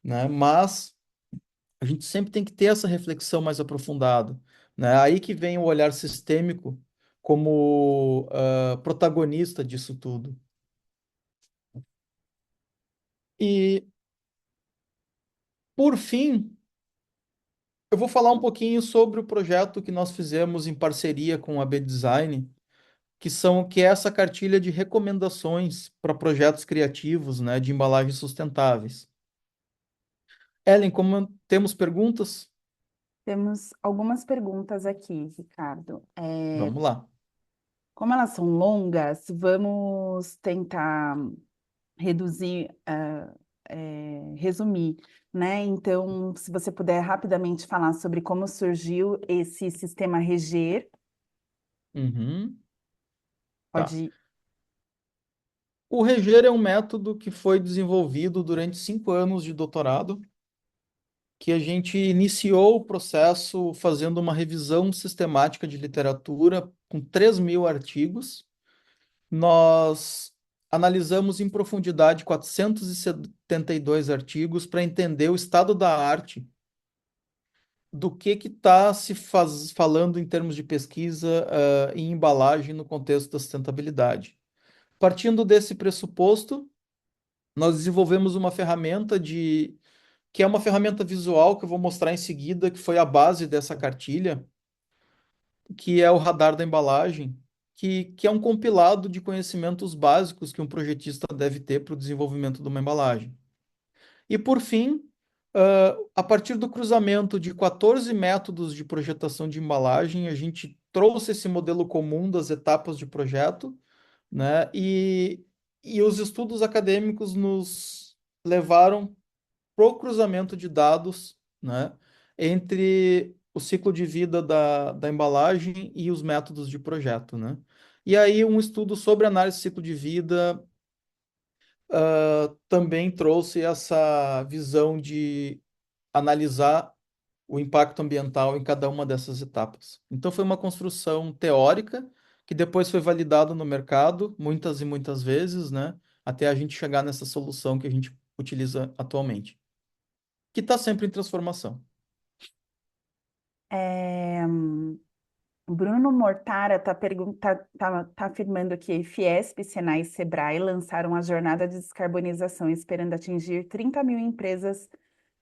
né? Mas a gente sempre tem que ter essa reflexão mais aprofundada, né? Aí que vem o olhar sistêmico como protagonista disso tudo. E, por fim, eu vou falar um pouquinho sobre o projeto que nós fizemos em parceria com a B-Design, que é essa cartilha de recomendações para projetos criativos, né, de embalagens sustentáveis. Ellen, como temos perguntas? Temos algumas perguntas aqui, Ricardo. Vamos lá. Como elas são longas, vamos tentar reduzir, resumir, né? Então, se você puder rapidamente falar sobre como surgiu esse sistema Reger, Uhum, tá. pode. O Reger é um método que foi desenvolvido durante 5 anos de doutorado, que a gente iniciou o processo fazendo uma revisão sistemática de literatura com 3.000 artigos. Nós analisamos em profundidade 472 artigos para entender o estado da arte do que está falando em termos de pesquisa, em embalagem no contexto da sustentabilidade. Partindo desse pressuposto, nós desenvolvemos uma ferramenta que é uma ferramenta visual que eu vou mostrar em seguida, que foi a base dessa cartilha, que é o radar da embalagem, que é um compilado de conhecimentos básicos que um projetista deve ter para o desenvolvimento de uma embalagem. E por fim, a partir do cruzamento de 14 métodos de projetação de embalagem, a gente trouxe esse modelo comum das etapas de projeto, né? E os estudos acadêmicos nos levaram para o cruzamento de dados, né, entre o ciclo de vida da embalagem e os métodos de projeto, né? E aí um estudo sobre análise de ciclo de vida também trouxe essa visão de analisar o impacto ambiental em cada uma dessas etapas. Então foi uma construção teórica que depois foi validada no mercado muitas e muitas vezes, né, até a gente chegar nessa solução que a gente utiliza atualmente, que está sempre em transformação. É, o Bruno Mortara está afirmando que Fiesp, Senai e Sebrae lançaram a jornada de descarbonização esperando atingir 30 mil empresas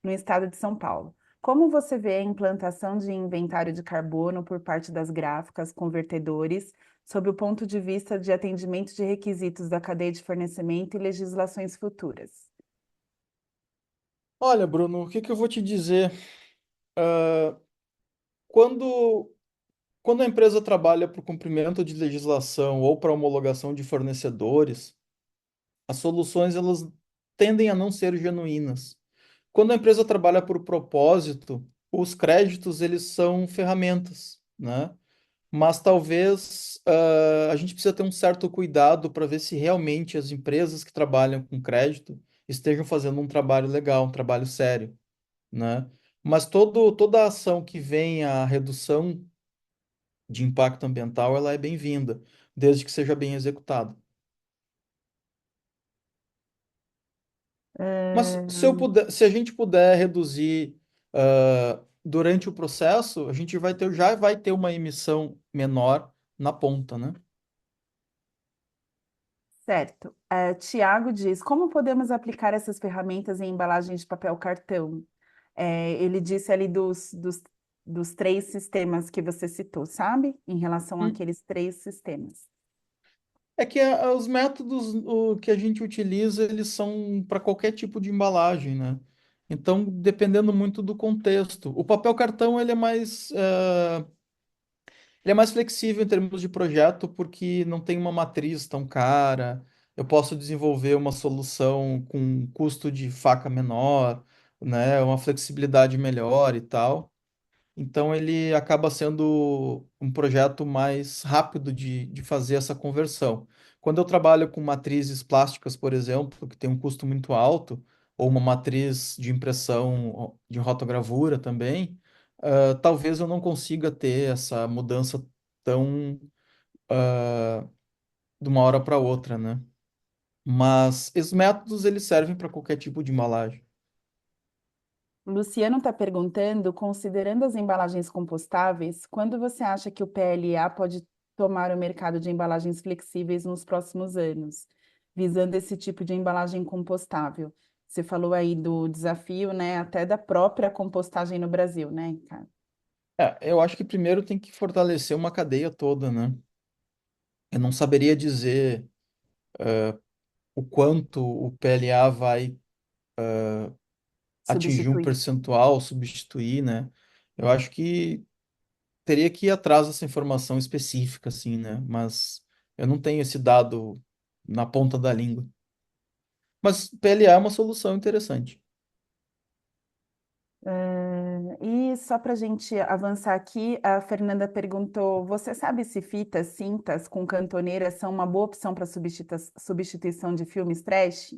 no estado de São Paulo. Como você vê a implantação de inventário de carbono por parte das gráficas, convertedores, sob o ponto de vista de atendimento de requisitos da cadeia de fornecimento e legislações futuras? Olha, Bruno, o que que eu vou te dizer? Quando, quando a empresa trabalha para o cumprimento de legislação ou para homologação de fornecedores, as soluções elas tendem a não ser genuínas. Quando a empresa trabalha por propósito, os créditos eles são ferramentas, né? Mas talvez a gente precisa ter um certo cuidado para ver se realmente as empresas que trabalham com crédito estejam fazendo um trabalho legal, um trabalho sério, né? Mas toda a ação que vem à redução de impacto ambiental, ela é bem-vinda, desde que seja bem executada. Mas se a gente puder reduzir durante o processo, a gente já vai ter uma emissão menor na ponta, né? Certo. Tiago diz: como podemos aplicar essas ferramentas em embalagens de papel cartão? Ele disse ali dos três sistemas que você citou, sabe? Em relação Hum. àqueles três sistemas. É que os métodos que a gente utiliza, eles são para qualquer tipo de embalagem, né? Então, dependendo muito do contexto. O papel cartão, ele é mais flexível em termos de projeto porque não tem uma matriz tão cara. Eu posso desenvolver uma solução com um custo de faca menor, né? Uma flexibilidade melhor e tal. Então ele acaba sendo um projeto mais rápido de fazer essa conversão. Quando eu trabalho com matrizes plásticas, por exemplo, que tem um custo muito alto, ou uma matriz de impressão de rotogravura também, talvez eu não consiga ter essa mudança tão de uma hora para outra, né? Mas esses métodos eles servem para qualquer tipo de embalagem. Luciano está perguntando, considerando as embalagens compostáveis, quando você acha que o PLA pode tomar o mercado de embalagens flexíveis nos próximos anos, visando esse tipo de embalagem compostável? Você falou aí do desafio, né, até da própria compostagem no Brasil, né, cara? Eu acho que primeiro tem que fortalecer uma cadeia toda, né? Eu não saberia dizer o quanto o PLA vai atingir um Substituir. percentual, substituir, né? Eu acho que teria que ir atrás dessa informação específica, assim, né? Mas eu não tenho esse dado na ponta da língua. Mas PLA é uma solução interessante. E só para a gente avançar aqui, a Fernanda perguntou: você sabe se fitas, cintas com cantoneira são uma boa opção para substituição de filmes trash?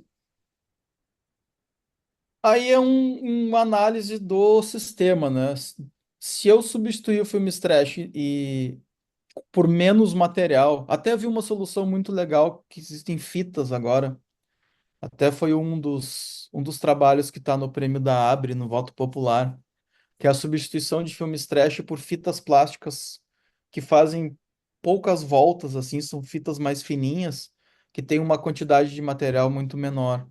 Aí é uma análise do sistema, né? Se eu substituir o filme trash e por menos material, até vi uma solução muito legal que existem fitas agora. Até foi um dos trabalhos que está no prêmio da Abre, no voto popular, que é a substituição de filmes trash por fitas plásticas que fazem poucas voltas, assim, são fitas mais fininhas, que tem uma quantidade de material muito menor,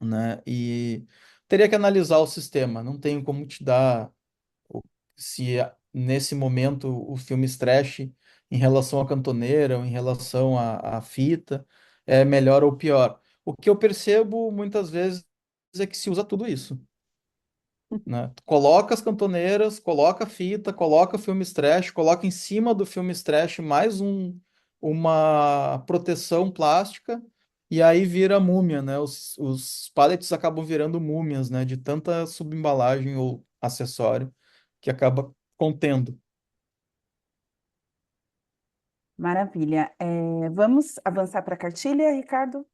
né? E teria que analisar o sistema, não tenho como te dar se nesse momento o filme trash em relação à cantoneira ou em relação à fita é melhor ou pior. O que eu percebo muitas vezes é que se usa tudo isso, né? Tu coloca as cantoneiras, coloca a fita, coloca o filme trash, coloca em cima do filme trash mais uma proteção plástica e aí vira múmia, né? Os pallets acabam virando múmias, né? De tanta subembalagem ou acessório que acaba contendo. Maravilha. Vamos avançar para a cartilha, Ricardo?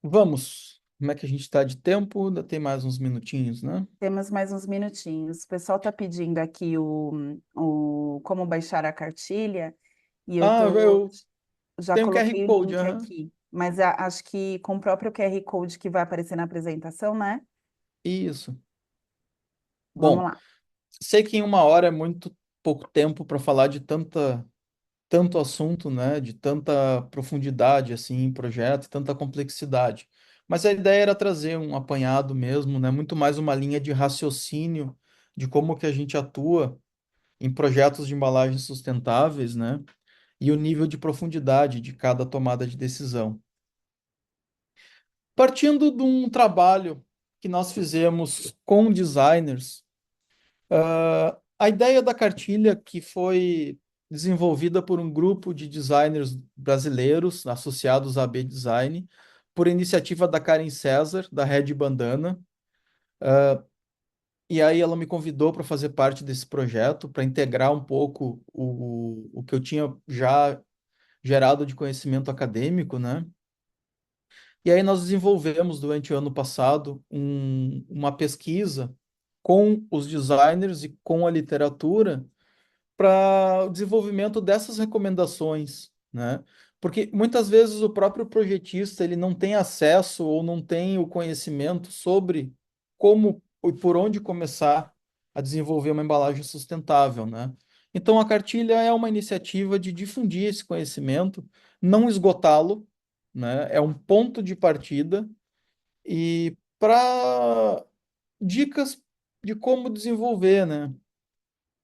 Vamos. Como é que a gente está de tempo? Ainda tem mais uns minutinhos, né? Temos mais uns minutinhos. O pessoal está pedindo aqui o como baixar a cartilha e Ah, eu já tenho QR coloquei o Code, link aham. aqui. Mas acho que com o próprio QR Code que vai aparecer na apresentação, né? Isso. Vamos Bom, lá. sei que em uma hora é muito pouco tempo para falar de tanto assunto, né? De tanta profundidade, assim, em projeto, tanta complexidade. Mas a ideia era trazer um apanhado mesmo, né? Muito mais uma linha de raciocínio de como que a gente atua em projetos de embalagens sustentáveis, né? E o nível de profundidade de cada tomada de decisão. Partindo de um trabalho que nós fizemos com designers, a ideia da cartilha que foi desenvolvida por um grupo de designers brasileiros associados à B Design, por iniciativa da Karen César, da Red Bandana, e aí ela me convidou para fazer parte desse projeto, para integrar um pouco o que eu tinha já gerado de conhecimento acadêmico, né? E aí nós desenvolvemos durante o ano passado uma pesquisa com os designers e com a literatura para o desenvolvimento dessas recomendações, né? Porque muitas vezes o próprio projetista ele não tem acesso ou não tem o conhecimento sobre como e por onde começar a desenvolver uma embalagem sustentável, né? Então a cartilha é uma iniciativa de difundir esse conhecimento, não esgotá-lo, né? É um ponto de partida e para dicas de como desenvolver, né?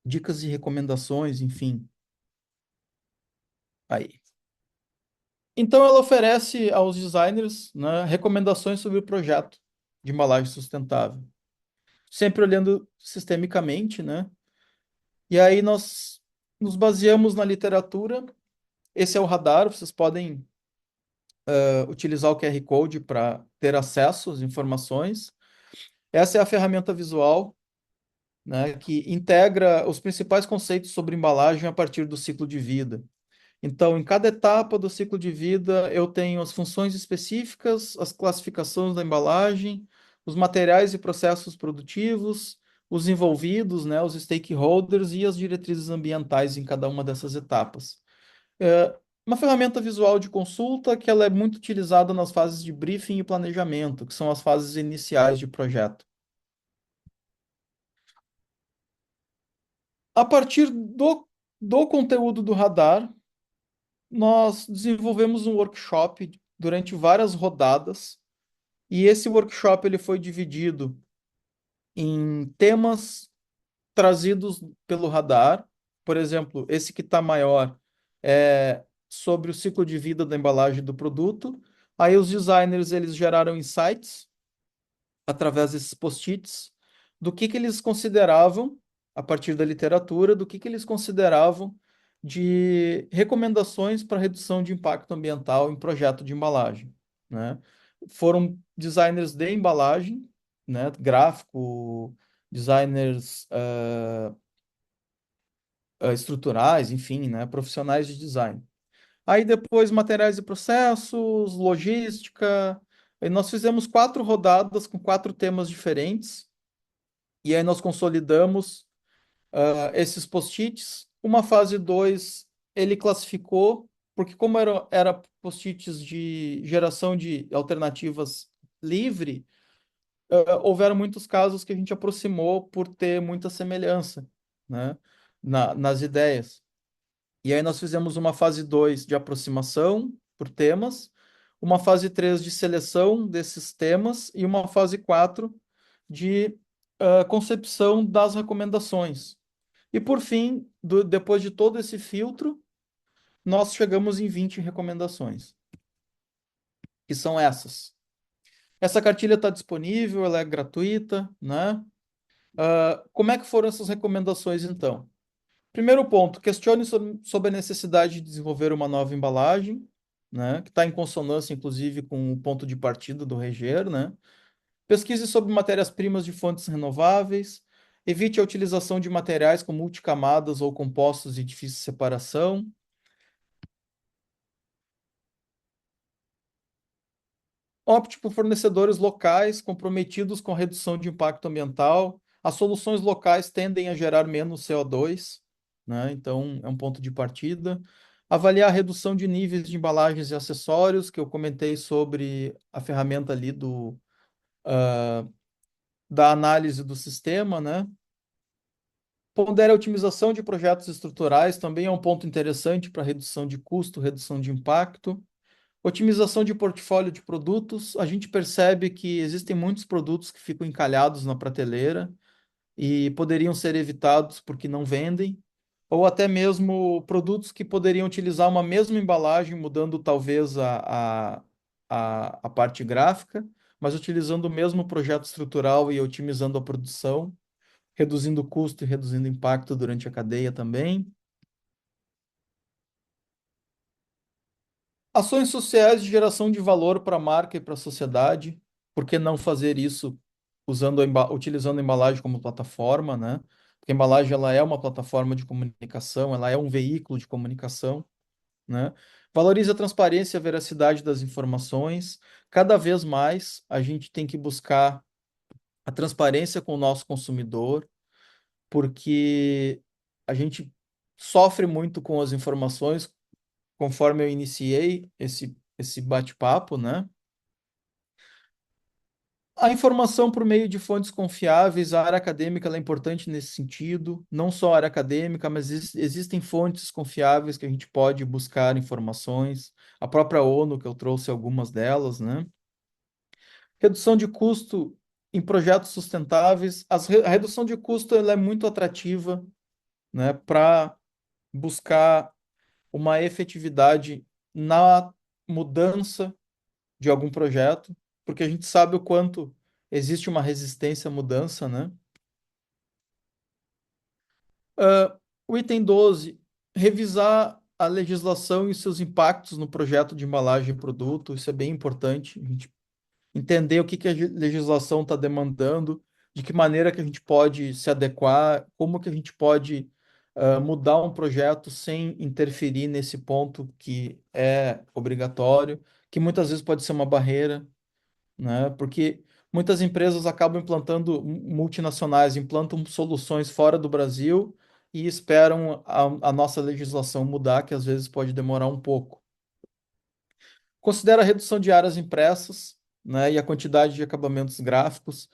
Dicas e recomendações, enfim. Aí. Então, ela oferece aos designers, né, recomendações sobre o projeto de embalagem sustentável, sempre olhando sistemicamente, né? E aí nós nos baseamos na literatura. Esse é o radar, vocês podem utilizar o QR Code para ter acesso às informações. Essa é a ferramenta visual, né, que integra os principais conceitos sobre embalagem a partir do ciclo de vida. Então, em cada etapa do ciclo de vida, eu tenho as funções específicas, as classificações da embalagem, os materiais e processos produtivos, os envolvidos, né, os stakeholders e as diretrizes ambientais em cada uma dessas etapas. É uma ferramenta visual de consulta que ela é muito utilizada nas fases de briefing e planejamento, que são as fases iniciais de projeto. A partir do conteúdo do radar, nós desenvolvemos um workshop durante várias rodadas, e esse workshop ele foi dividido em temas trazidos pelo radar. Por exemplo, esse que está maior é sobre o ciclo de vida da embalagem do produto. Aí os designers eles geraram insights através desses post-its do que eles consideravam, a partir da literatura, do que eles consideravam de recomendações para redução de impacto ambiental em projeto de embalagem, né? Foram designers de embalagem, né? Gráfico, designers estruturais, enfim, né? Profissionais de design. Aí depois materiais e processos, logística. E nós fizemos 4 rodadas com 4 temas diferentes. E aí nós consolidamos esses post-its. Uma fase 2 ele classificou, porque como era post-its de geração de alternativas livre, houveram muitos casos que a gente aproximou por ter muita semelhança, né, nas ideias. E aí nós fizemos uma fase 2 de aproximação por temas, uma fase 3 de seleção desses temas e uma fase 4 de concepção das recomendações. E por fim, depois de todo esse filtro, nós chegamos em 20 recomendações, que são essas. Essa cartilha está disponível, ela é gratuita, né? Como é que foram essas recomendações, então? Primeiro ponto, questione sobre a necessidade de desenvolver uma nova embalagem, né, que está em consonância, inclusive, com o ponto de partida do Reger, né? Pesquise sobre matérias-primas de fontes renováveis. Evite a utilização de materiais com multicamadas ou compostos de difícil separação. Opte por fornecedores locais comprometidos com a redução de impacto ambiental. As soluções locais tendem a gerar menos CO2, né? Então, é um ponto de partida. Avaliar a redução de níveis de embalagens e acessórios, que eu comentei sobre a ferramenta ali da análise do sistema, né? Pondere a otimização de projetos estruturais, também é um ponto interessante para redução de custo, redução de impacto. Otimização de portfólio de produtos. A gente percebe que existem muitos produtos que ficam encalhados na prateleira e poderiam ser evitados porque não vendem, ou até mesmo produtos que poderiam utilizar uma mesma embalagem, mudando talvez a parte gráfica, mas utilizando o mesmo projeto estrutural e otimizando a produção, reduzindo o custo e reduzindo o impacto durante a cadeia também. Ações sociais de geração de valor para a marca e para a sociedade. Por que não fazer isso utilizando a embalagem como plataforma, né? Porque a embalagem ela é uma plataforma de comunicação, ela é um veículo de comunicação, né? Valorize a transparência e a veracidade das informações. Cada vez mais a gente tem que buscar a transparência com o nosso consumidor, porque a gente sofre muito com as informações, conforme eu iniciei esse bate-papo, né? A informação por meio de fontes confiáveis, a área acadêmica ela é importante nesse sentido, não só a área acadêmica, mas existem fontes confiáveis que a gente pode buscar informações, a própria ONU, que eu trouxe algumas delas, né? Redução de custo em projetos sustentáveis. A redução de custo ela é muito atrativa, né, para buscar uma efetividade na mudança de algum projeto, porque a gente sabe o quanto existe uma resistência à mudança, né? O item 12, revisar a legislação e seus impactos no projeto de embalagem e produto, isso é bem importante, a gente entender o que que a legislação está demandando, de que maneira que a gente pode se adequar, como que a gente pode mudar um projeto sem interferir nesse ponto que é obrigatório, que muitas vezes pode ser uma barreira, né? Porque muitas empresas acabam implantando, multinacionais implantam soluções fora do Brasil e esperam a nossa legislação mudar, que às vezes pode demorar um pouco. Considera a redução de áreas impressas, né, e a quantidade de acabamentos gráficos.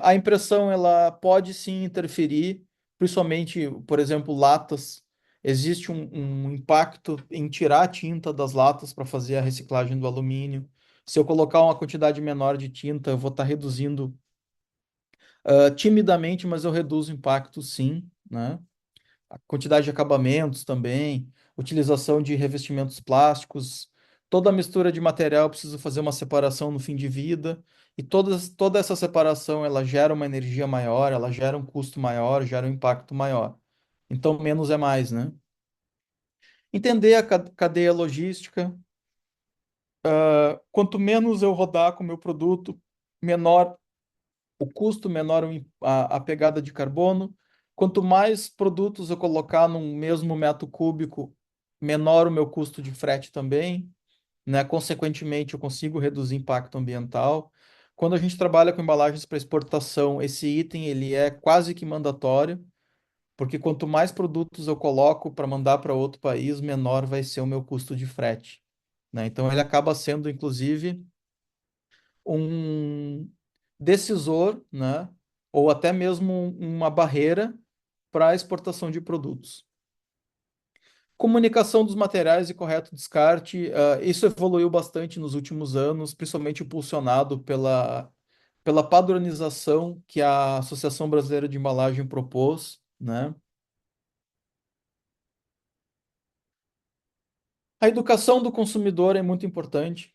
A impressão ela pode sim interferir, principalmente, por exemplo, latas. Existe um impacto em tirar a tinta das latas para fazer a reciclagem do alumínio. Se eu colocar uma quantidade menor de tinta, eu vou estar reduzindo, timidamente, mas eu reduzo o impacto sim, né? A quantidade de acabamentos também, utilização de revestimentos plásticos, toda a mistura de material precisa fazer uma separação no fim de vida, e toda essa separação ela gera uma energia maior, ela gera um custo maior, gera um impacto maior. Então, menos é mais, né? Entender a cadeia logística, quanto menos eu rodar com o meu produto, menor o custo, menor a pegada de carbono. Quanto mais produtos eu colocar num mesmo metro cúbico, menor o meu custo de frete também, né? Consequentemente, eu consigo reduzir impacto ambiental. Quando a gente trabalha com embalagens para exportação, esse item ele é quase que mandatório, porque quanto mais produtos eu coloco para mandar para outro país, menor vai ser o meu custo de frete, né? Então ele acaba sendo, inclusive, um decisor, né? Ou até mesmo uma barreira para a exportação de produtos. Comunicação dos materiais e correto descarte, isso evoluiu bastante nos últimos anos, principalmente impulsionado pela padronização que a Associação Brasileira de Embalagem propôs, né? A educação do consumidor é muito importante,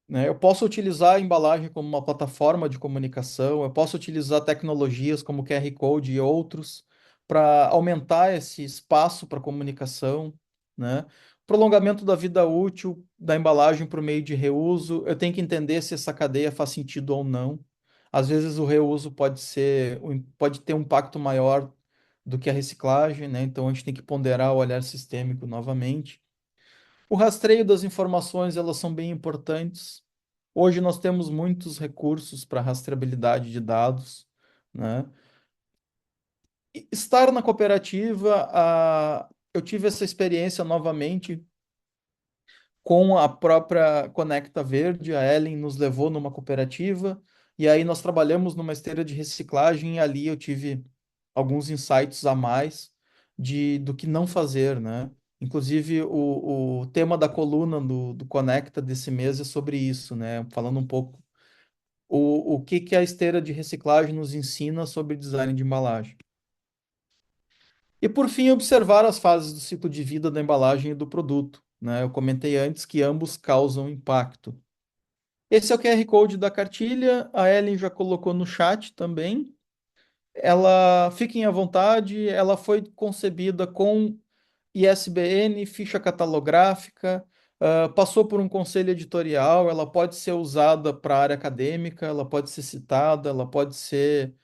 né? Eu posso utilizar a embalagem como uma plataforma de comunicação, eu posso utilizar tecnologias como QR Code e outros para aumentar esse espaço para comunicação, né? Prolongamento da vida útil da embalagem por meio de reuso, eu tenho que entender se essa cadeia faz sentido ou não. Às vezes o reuso pode ter um impacto maior do que a reciclagem, né? Então a gente tem que ponderar o olhar sistêmico novamente. O rastreio das informações, elas são bem importantes. Hoje nós temos muitos recursos para rastreabilidade de dados, né? E estar na cooperativa, eu tive essa experiência novamente com a própria Conecta Verde. A Ellen nos levou numa cooperativa e aí nós trabalhamos numa esteira de reciclagem e ali eu tive alguns insights a mais do que não fazer, né? Inclusive, o tema da coluna do Conecta desse mês é sobre isso, né? Falando um pouco o que que a esteira de reciclagem nos ensina sobre design de embalagem. E por fim, observar as fases do ciclo de vida da embalagem e do produto, né? Eu comentei antes que ambos causam impacto. Esse é o QR Code da cartilha, a Ellen já colocou no chat também. Ela, fiquem à vontade, ela foi concebida com ISBN, ficha catalográfica, passou por um conselho editorial, ela pode ser usada para a área acadêmica, ela pode ser citada, ela pode ser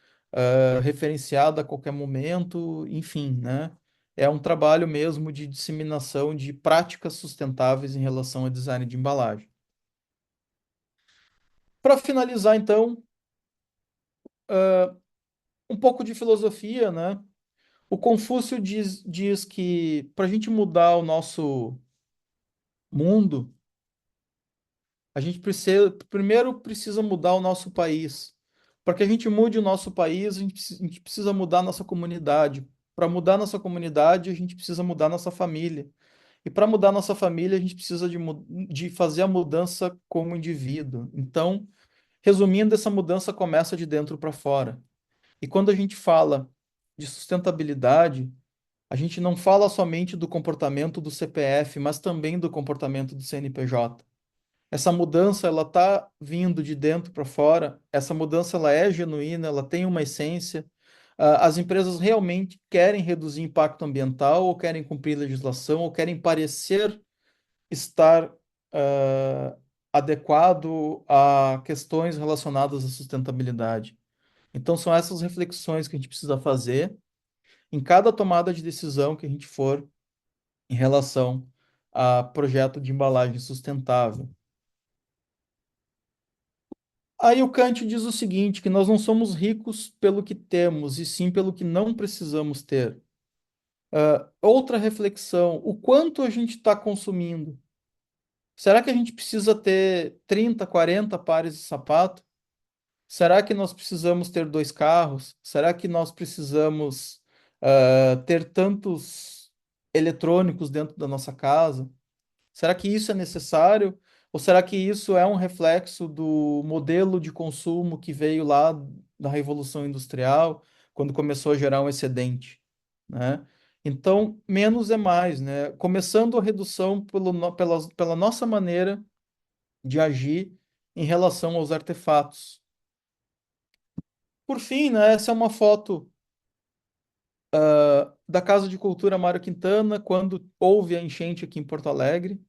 referenciada a qualquer momento, enfim, né? É um trabalho mesmo de disseminação de práticas sustentáveis em relação ao design de embalagem. Para finalizar, então, um pouco de filosofia, né? O Confúcio diz que para a gente mudar o nosso mundo, a gente primeiro precisa mudar o nosso país. Para que a gente mude o nosso país, a gente precisa mudar a nossa comunidade. Para mudar a nossa comunidade, a gente precisa mudar a nossa família. E para mudar a nossa família, a gente precisa de fazer a mudança como indivíduo. Então, resumindo, essa mudança começa de dentro para fora. E quando a gente fala de sustentabilidade, a gente não fala somente do comportamento do CPF, mas também do comportamento do CNPJ. Essa mudança ela está vindo de dentro para fora. Essa mudança ela é genuína, ela tem uma essência. As empresas realmente querem reduzir impacto ambiental, ou querem cumprir legislação, ou querem parecer estar ah, adequado a questões relacionadas à sustentabilidade. Então, são essas reflexões que a gente precisa fazer em cada tomada de decisão que a gente for em relação a projeto de embalagem sustentável. Aí o Kant diz o seguinte, que nós não somos ricos pelo que temos, e sim pelo que não precisamos ter. Outra reflexão, o quanto a gente está consumindo? Será que a gente precisa ter 30, 40 pares de sapato? Será que nós precisamos ter dois carros? Será que nós precisamos ter tantos eletrônicos dentro da nossa casa? Será que isso é necessário? Ou será que isso é um reflexo do modelo de consumo que veio lá da Revolução Industrial, quando começou a gerar um excedente, né? Então, menos é mais, né? Começando a redução pela nossa maneira de agir em relação aos artefatos. Por fim, né, essa é uma foto da Casa de Cultura Mário Quintana, quando houve a enchente aqui em Porto Alegre,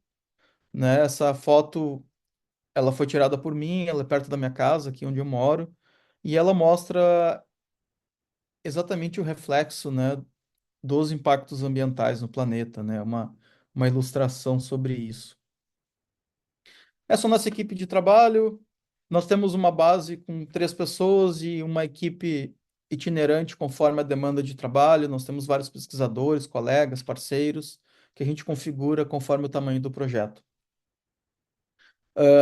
né? Essa foto, ela foi tirada por mim, ela é perto da minha casa, aqui onde eu moro, e ela mostra exatamente o reflexo, né, dos impactos ambientais no planeta, né? Uma ilustração sobre isso. Essa é a nossa equipe de trabalho. Nós temos uma base com 3 pessoas e uma equipe itinerante conforme a demanda de trabalho. Nós temos vários pesquisadores, colegas, parceiros, que a gente configura conforme o tamanho do projeto.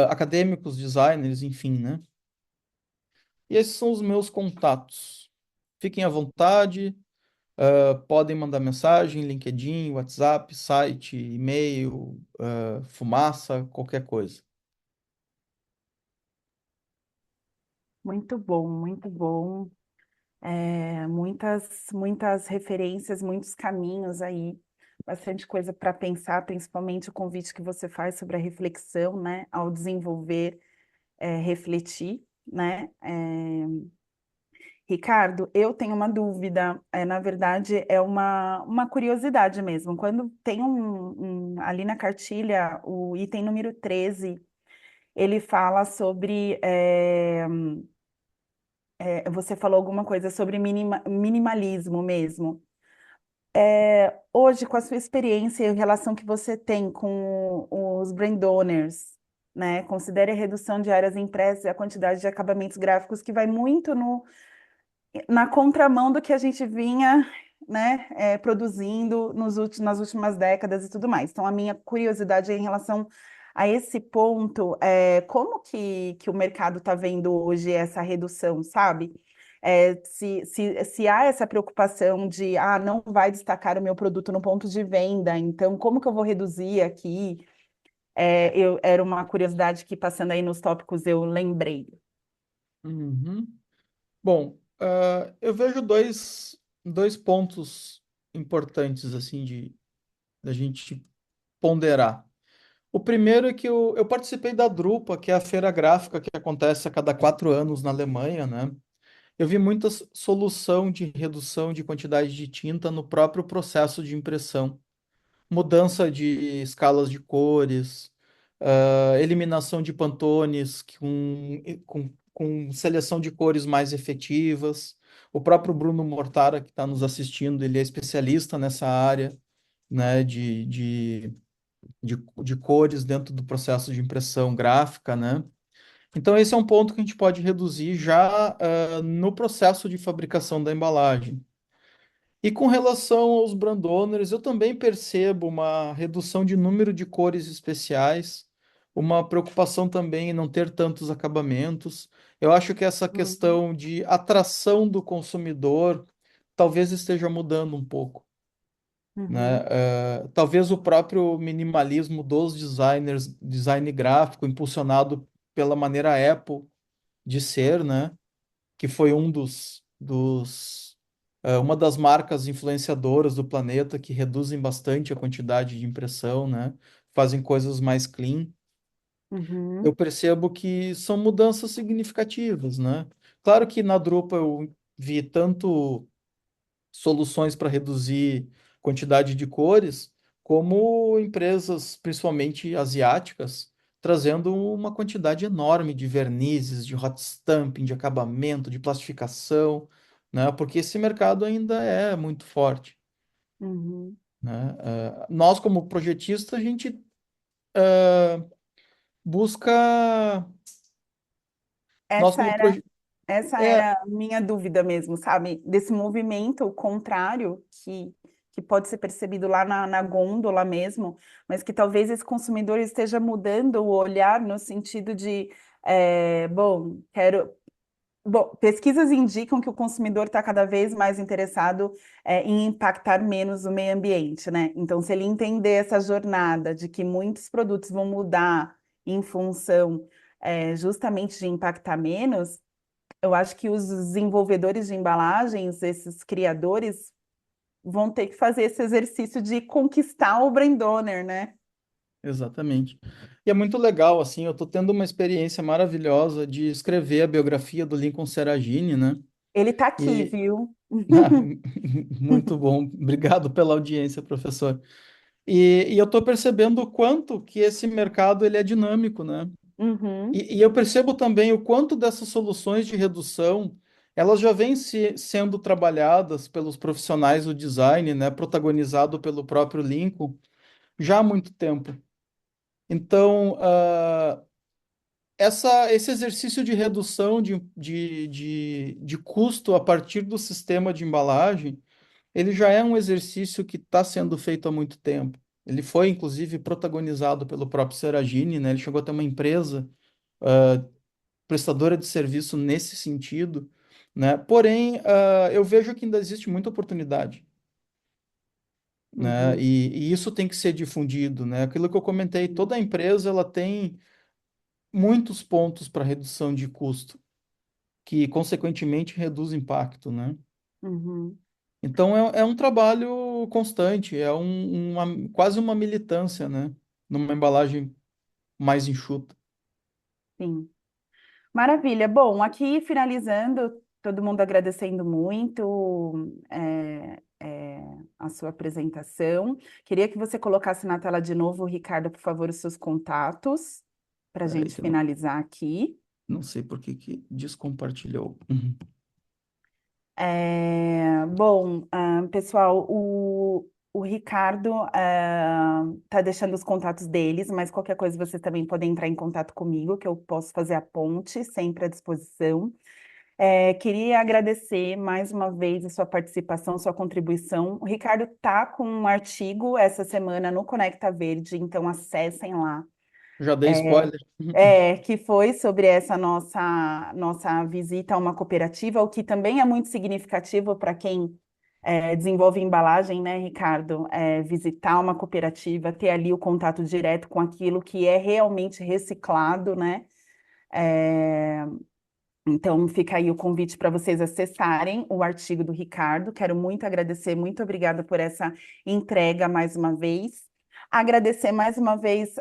Acadêmicos, designers, enfim, né? E esses são os meus contatos. Fiquem à vontade, podem mandar mensagem, LinkedIn, WhatsApp, site, e-mail, fumaça, qualquer coisa. Muito bom, muito bom. Muitas referências, muitos caminhos aí, bastante coisa para pensar, principalmente o convite que você faz sobre a reflexão, né? Ao desenvolver, refletir, né? Ricardo, eu tenho uma dúvida, na verdade é uma curiosidade mesmo. Quando tem ali na cartilha, o item número 13, ele fala sobre, você falou alguma coisa sobre minimalismo mesmo. Hoje, com a sua experiência e a relação que você tem com os brand owners, né? Considere a redução de áreas impressas e a quantidade de acabamentos gráficos que vai muito na contramão do que a gente vinha, né, produzindo nas últimas décadas e tudo mais. Então, a minha curiosidade é em relação a esse ponto, como que o mercado está vendo hoje essa redução, sabe? Se há essa preocupação de, não vai destacar o meu produto no ponto de venda, então como que eu vou reduzir aqui? Era uma curiosidade que, passando aí nos tópicos, eu lembrei. Uhum. Bom, eu vejo dois pontos importantes assim de da gente ponderar. O primeiro é que eu participei da Drupa, que é a feira gráfica que acontece a cada 4 anos na Alemanha, né? Eu vi muita solução de redução de quantidade de tinta no próprio processo de impressão. Mudança de escalas de cores, eliminação de pantones com seleção de cores mais efetivas. O próprio Bruno Mortara, que está nos assistindo, ele é especialista nessa área, né, de cores dentro do processo de impressão gráfica, né? Então, esse é um ponto que a gente pode reduzir já, no processo de fabricação da embalagem. E com relação aos brand owners, eu também percebo uma redução de número de cores especiais, uma preocupação também em não ter tantos acabamentos. Eu acho que essa Uhum, questão de atração do consumidor talvez esteja mudando um pouco, né? uhum, Talvez o próprio minimalismo dos designers, design gráfico, impulsionado pela maneira Apple de ser, né? Que foi uma das marcas influenciadoras do planeta que reduzem bastante a quantidade de impressão, né? Fazem coisas mais clean. Eu uhum. percebo que são mudanças significativas, né? Claro que na Drupa eu vi tanto soluções para reduzir quantidade de cores, como empresas, principalmente asiáticas, trazendo uma quantidade enorme de vernizes, de hot stamping, de acabamento, de plastificação, né? Porque esse mercado ainda é muito forte, Uhum. né? Nós, como projetistas, a gente busca, nós Essa como era, proje... essa é, era a minha dúvida mesmo, sabe? Desse movimento contrário que que pode ser percebido lá na gôndola mesmo, mas que talvez esse consumidor esteja mudando o olhar no sentido de, bom, quero. Bom, pesquisas indicam que o consumidor está cada vez mais interessado em impactar menos o meio ambiente, né? Então, se ele entender essa jornada de que muitos produtos vão mudar em função justamente de impactar menos, eu acho que os desenvolvedores de embalagens, esses criadores, vão ter que fazer esse exercício de conquistar o brand owner, né? Exatamente. E é muito legal, assim, eu estou tendo uma experiência maravilhosa de escrever a biografia do Lincoln Seragini, né? Ele está aqui, E viu? ah, muito bom. Obrigado pela audiência, professor. E eu estou percebendo o quanto que esse mercado ele é dinâmico, né? Uhum, E eu percebo também o quanto dessas soluções de redução elas já vêm sendo trabalhadas pelos profissionais do design, né? Protagonizado pelo próprio Lincoln já há muito tempo. Então, esse exercício de redução de custo a partir do sistema de embalagem, ele já é um exercício que está sendo feito há muito tempo. Ele foi, inclusive, protagonizado pelo próprio Seragini, né? Ele chegou a ter uma empresa prestadora de serviço nesse sentido, né? Porém, eu vejo que ainda existe muita oportunidade, né? uhum, E isso tem que ser difundido, né? Aquilo que eu comentei, toda empresa ela tem muitos pontos para redução de custo, que consequentemente reduz impacto, né? uhum, Então é um trabalho constante, quase uma militância, né? Numa embalagem mais enxuta. sim. Maravilha. Bom, aqui finalizando, todo mundo agradecendo muito a sua apresentação. Queria que você colocasse na tela de novo, Ricardo, por favor, os seus contatos, para a Peraí gente que eu não, finalizar aqui. não sei por que que descompartilhou. Bom, pessoal, o Ricardo está deixando os contatos deles, mas qualquer coisa vocês também podem entrar em contato comigo, que eu posso fazer a ponte, sempre à disposição. Queria agradecer mais uma vez a sua participação, sua contribuição. O Ricardo está com um artigo essa semana no Conecta Verde, então acessem lá. Já dei É, spoiler. que foi sobre essa nossa visita a uma cooperativa, o que também é muito significativo para quem desenvolve embalagem, né, Ricardo? Visitar uma cooperativa, ter ali o contato direto com aquilo que é realmente reciclado, né? É, então, fica aí o convite para vocês acessarem o artigo do Ricardo. Quero muito agradecer, muito obrigada por essa entrega mais uma vez. Agradecer mais uma vez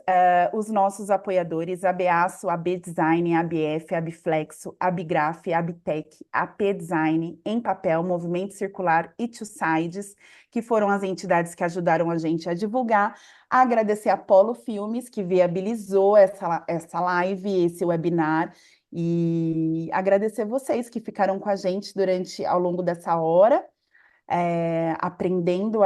os nossos apoiadores, a Beaço, a B Design, a ABF, a Abflexo, a Bigraf, a Abtec, a P Design, Em Papel, Movimento Circular e Two Sides, que foram as entidades que ajudaram a gente a divulgar. Agradecer a Polo Filmes, que viabilizou essa live, esse webinar. E agradecer vocês que ficaram com a gente ao longo dessa hora, aprendendo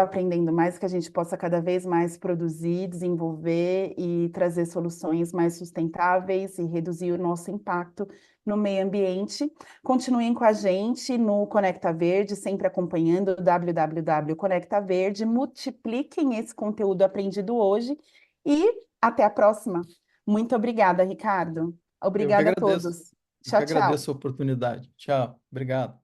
mais, que a gente possa cada vez mais produzir, desenvolver e trazer soluções mais sustentáveis e reduzir o nosso impacto no meio ambiente. Continuem com a gente no Conecta Verde, sempre acompanhando o www Conecta Verde, multipliquem esse conteúdo aprendido hoje e até a próxima. Muito obrigada, Ricardo. Eu que Obrigada a agradeço. todos. Eu que Tchau, agradeço tchau. a oportunidade. Tchau. Obrigado.